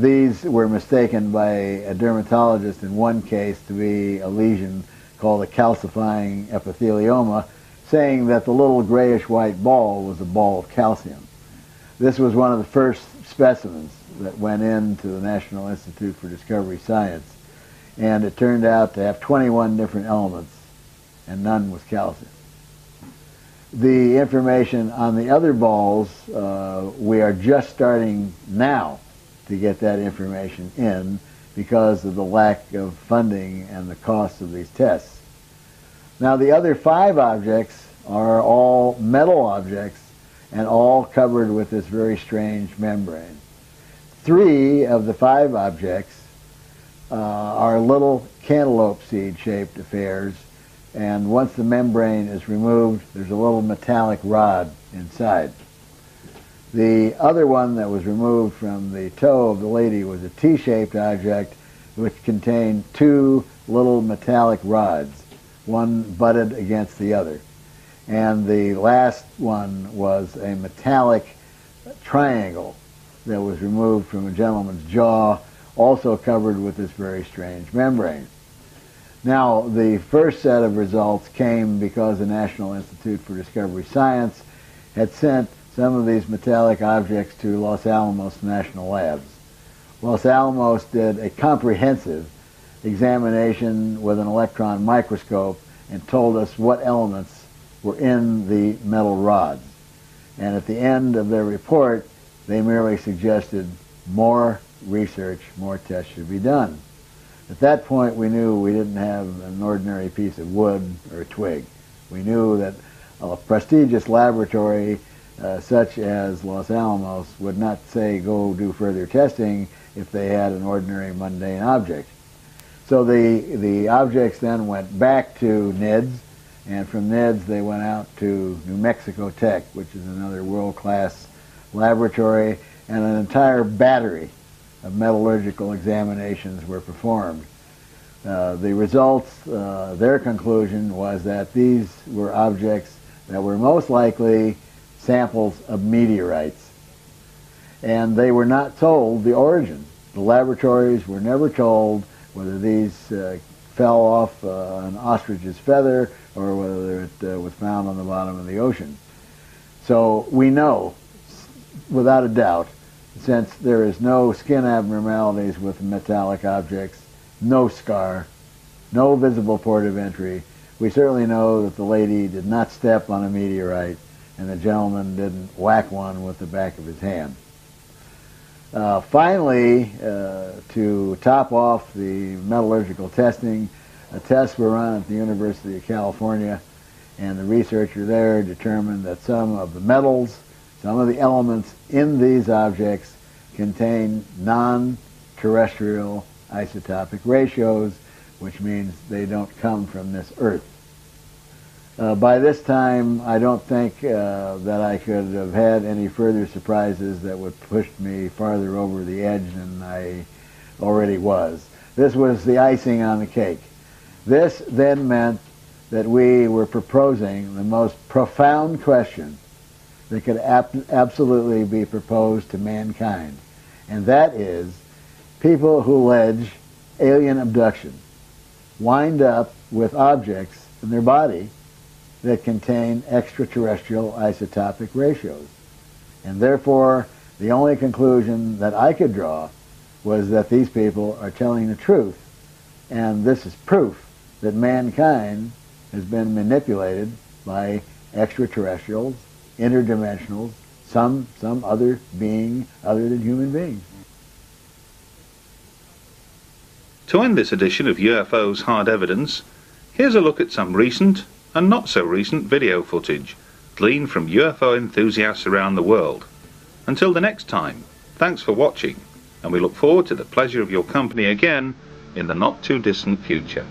these were mistaken by a dermatologist in one case to be a lesion called a calcifying epithelioma, saying that the little grayish-white ball was a ball of calcium. This was one of the first specimens that went into the National Institute for Discovery Science, and it turned out to have 21 different elements, and none was calcium. The information on the other balls, we are just starting now to get that information in because of the lack of funding and the cost of these tests. Now the other 5 objects are all metal objects and all covered with this very strange membrane. 3 of the 5 objects are little cantaloupe seed shaped affairs, and once the membrane is removed, there's a little metallic rod inside. The other one that was removed from the toe of the lady was a T-shaped object which contained 2 little metallic rods, one butted against the other. And the last one was a metallic triangle that was removed from a gentleman's jaw, also covered with this very strange membrane. Now, the first set of results came because the National Institute for Discovery Science had sent some of these metallic objects to Los Alamos National Labs. Los Alamos did a comprehensive examination with an electron microscope and told us what elements were in the metal rods. And at the end of their report, they merely suggested more research, more tests should be done. At that point, we knew we didn't have an ordinary piece of wood or a twig. We knew that a prestigious laboratory such as Los Alamos would not say go do further testing if they had an ordinary mundane object. So the objects then went back to NIDS, and from NIDS they went out to New Mexico Tech, which is another world-class laboratory, and an entire battery of metallurgical examinations were performed. The results, their conclusion was that these were objects that were most likely samples of meteorites. And they were not told the origin. The laboratories were never told whether these fell off an ostrich's feather or whether it was found on the bottom of the ocean. So we know, without a doubt, since there is no skin abnormalities with metallic objects, no scar, no visible port of entry, we certainly know that the lady did not step on a meteorite and the gentleman didn't whack one with the back of his hand. Finally, to top off the metallurgical testing, tests were run at the University of California, and the researcher there determined that some of the metals, some of the elements in these objects contain non-terrestrial isotopic ratios, which means they don't come from this Earth. By this time, I don't think that I could have had any further surprises that would push me farther over the edge than I already was. This was the icing on the cake. This then meant that we were proposing the most profound question that could absolutely be proposed to mankind. And that is, people who allege alien abduction wind up with objects in their body that contain extraterrestrial isotopic ratios. And therefore, the only conclusion that I could draw was that these people are telling the truth. And this is proof that mankind has been manipulated by extraterrestrials, interdimensionals, some other being other than human beings. To end this edition of UFOs Hard Evidence, here's a look at some recent and not so recent video footage gleaned from UFO enthusiasts around the world. Until the next time, thanks for watching, and we look forward to the pleasure of your company again in the not too distant future.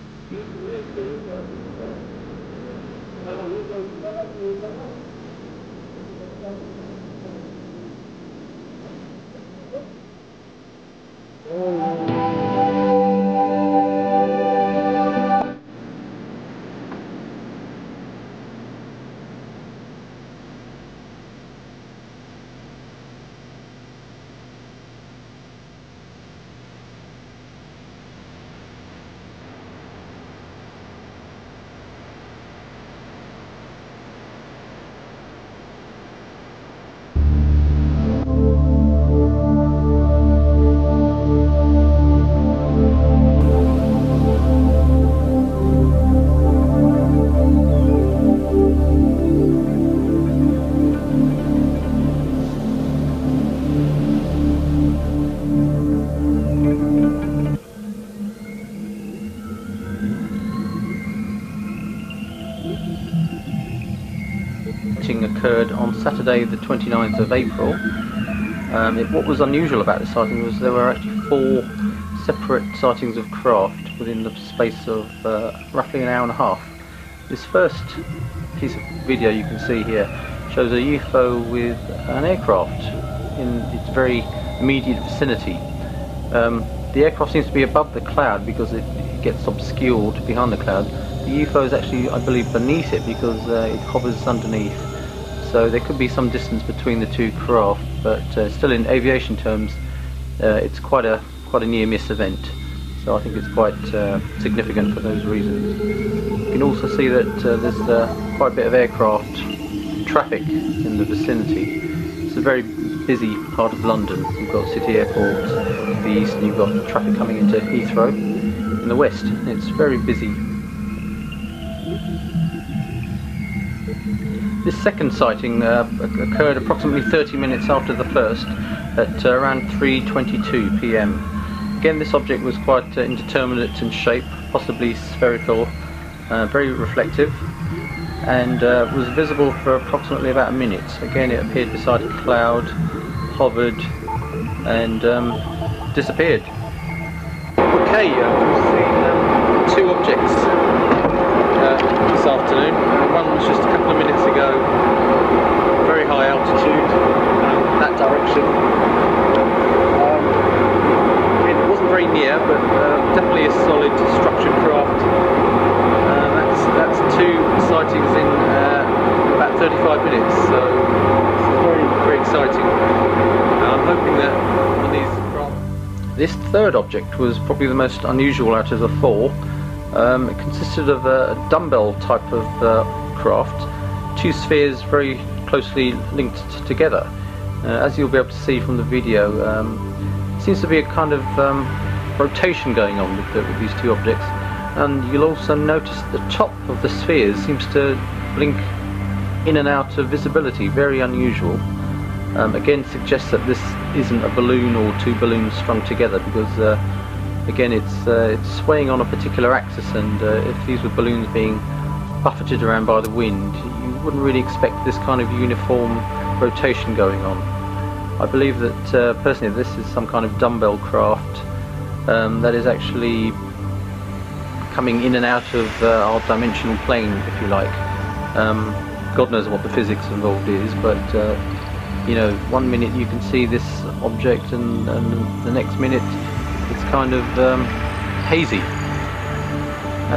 Occurred on Saturday the 29th of April. What was unusual about this sighting was there were actually 4 separate sightings of craft within the space of roughly an hour and a half. This first piece of video you can see here shows a UFO with an aircraft in its very immediate vicinity. The aircraft seems to be above the cloud because it gets obscured behind the cloud. The UFO is actually, I believe, beneath it because it hovers underneath. So there could be some distance between the two craft, but still in aviation terms it's quite a near-miss event. So I think it's quite significant for those reasons. You can also see that there's quite a bit of aircraft traffic in the vicinity. It's a very busy part of London. You've got City Airport to the east, and you've got traffic coming into Heathrow in the west. It's very busy. This second sighting occurred approximately 30 minutes after the first, at around 3:22 p.m. Again, this object was quite indeterminate in shape, possibly spherical, very reflective, and was visible for approximately about a minute. Again, it appeared beside a cloud, hovered, and disappeared. Okay, we've seen 2 objects this afternoon. One was just a couple of minutes ago, very high altitude, that direction. It wasn't very near, but definitely a solid structured craft. That's 2 sightings in about 35 minutes, so it's very, very exciting. I'm hoping that on these craft. This third object was probably the most unusual out of the 4. It consisted of a dumbbell type of craft, 2 spheres very closely linked together. As you'll be able to see from the video, it seems to be a kind of rotation going on with these 2 objects, and you'll also notice the top of the spheres seems to blink in and out of visibility, very unusual. Again, suggests that this isn't a balloon or 2 balloons strung together, because again, it's swaying on a particular axis, and if these were balloons being buffeted around by the wind, you wouldn't really expect this kind of uniform rotation going on. I believe that personally this is some kind of dumbbell craft that is actually coming in and out of our dimensional plane, if you like. God knows what the physics involved is, but you know, one minute you can see this object and the next minute it's kind of hazy.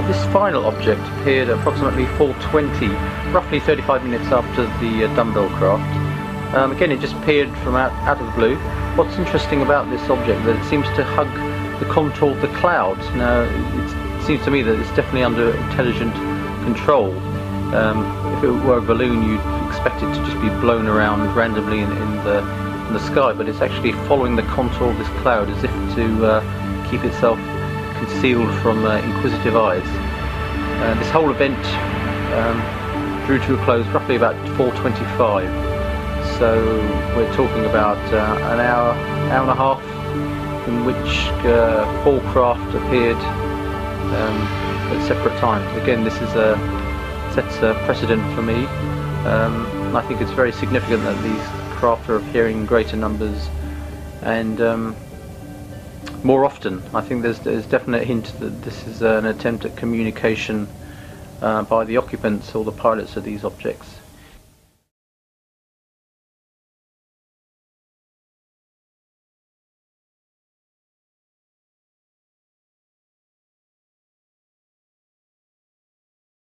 This final object appeared at approximately 4:20, roughly 35 minutes after the dumbbell craft. Again, it just appeared from out of the blue. What's interesting about this object is that it seems to hug the contour of the clouds. Now, it seems to me that it's definitely under intelligent control. If it were a balloon, you'd expect it to just be blown around randomly in the sky, but it's actually following the contour of this cloud as if to keep itself concealed from inquisitive eyes. This whole event drew to a close roughly about 4:25. So we're talking about an hour and a half in which 4 craft appeared at separate times. Again, this is sets a precedent for me. I think it's very significant that these craft are appearing in greater numbers and more often. I think there's definite hint that this is an attempt at communication by the occupants or the pilots of these objects.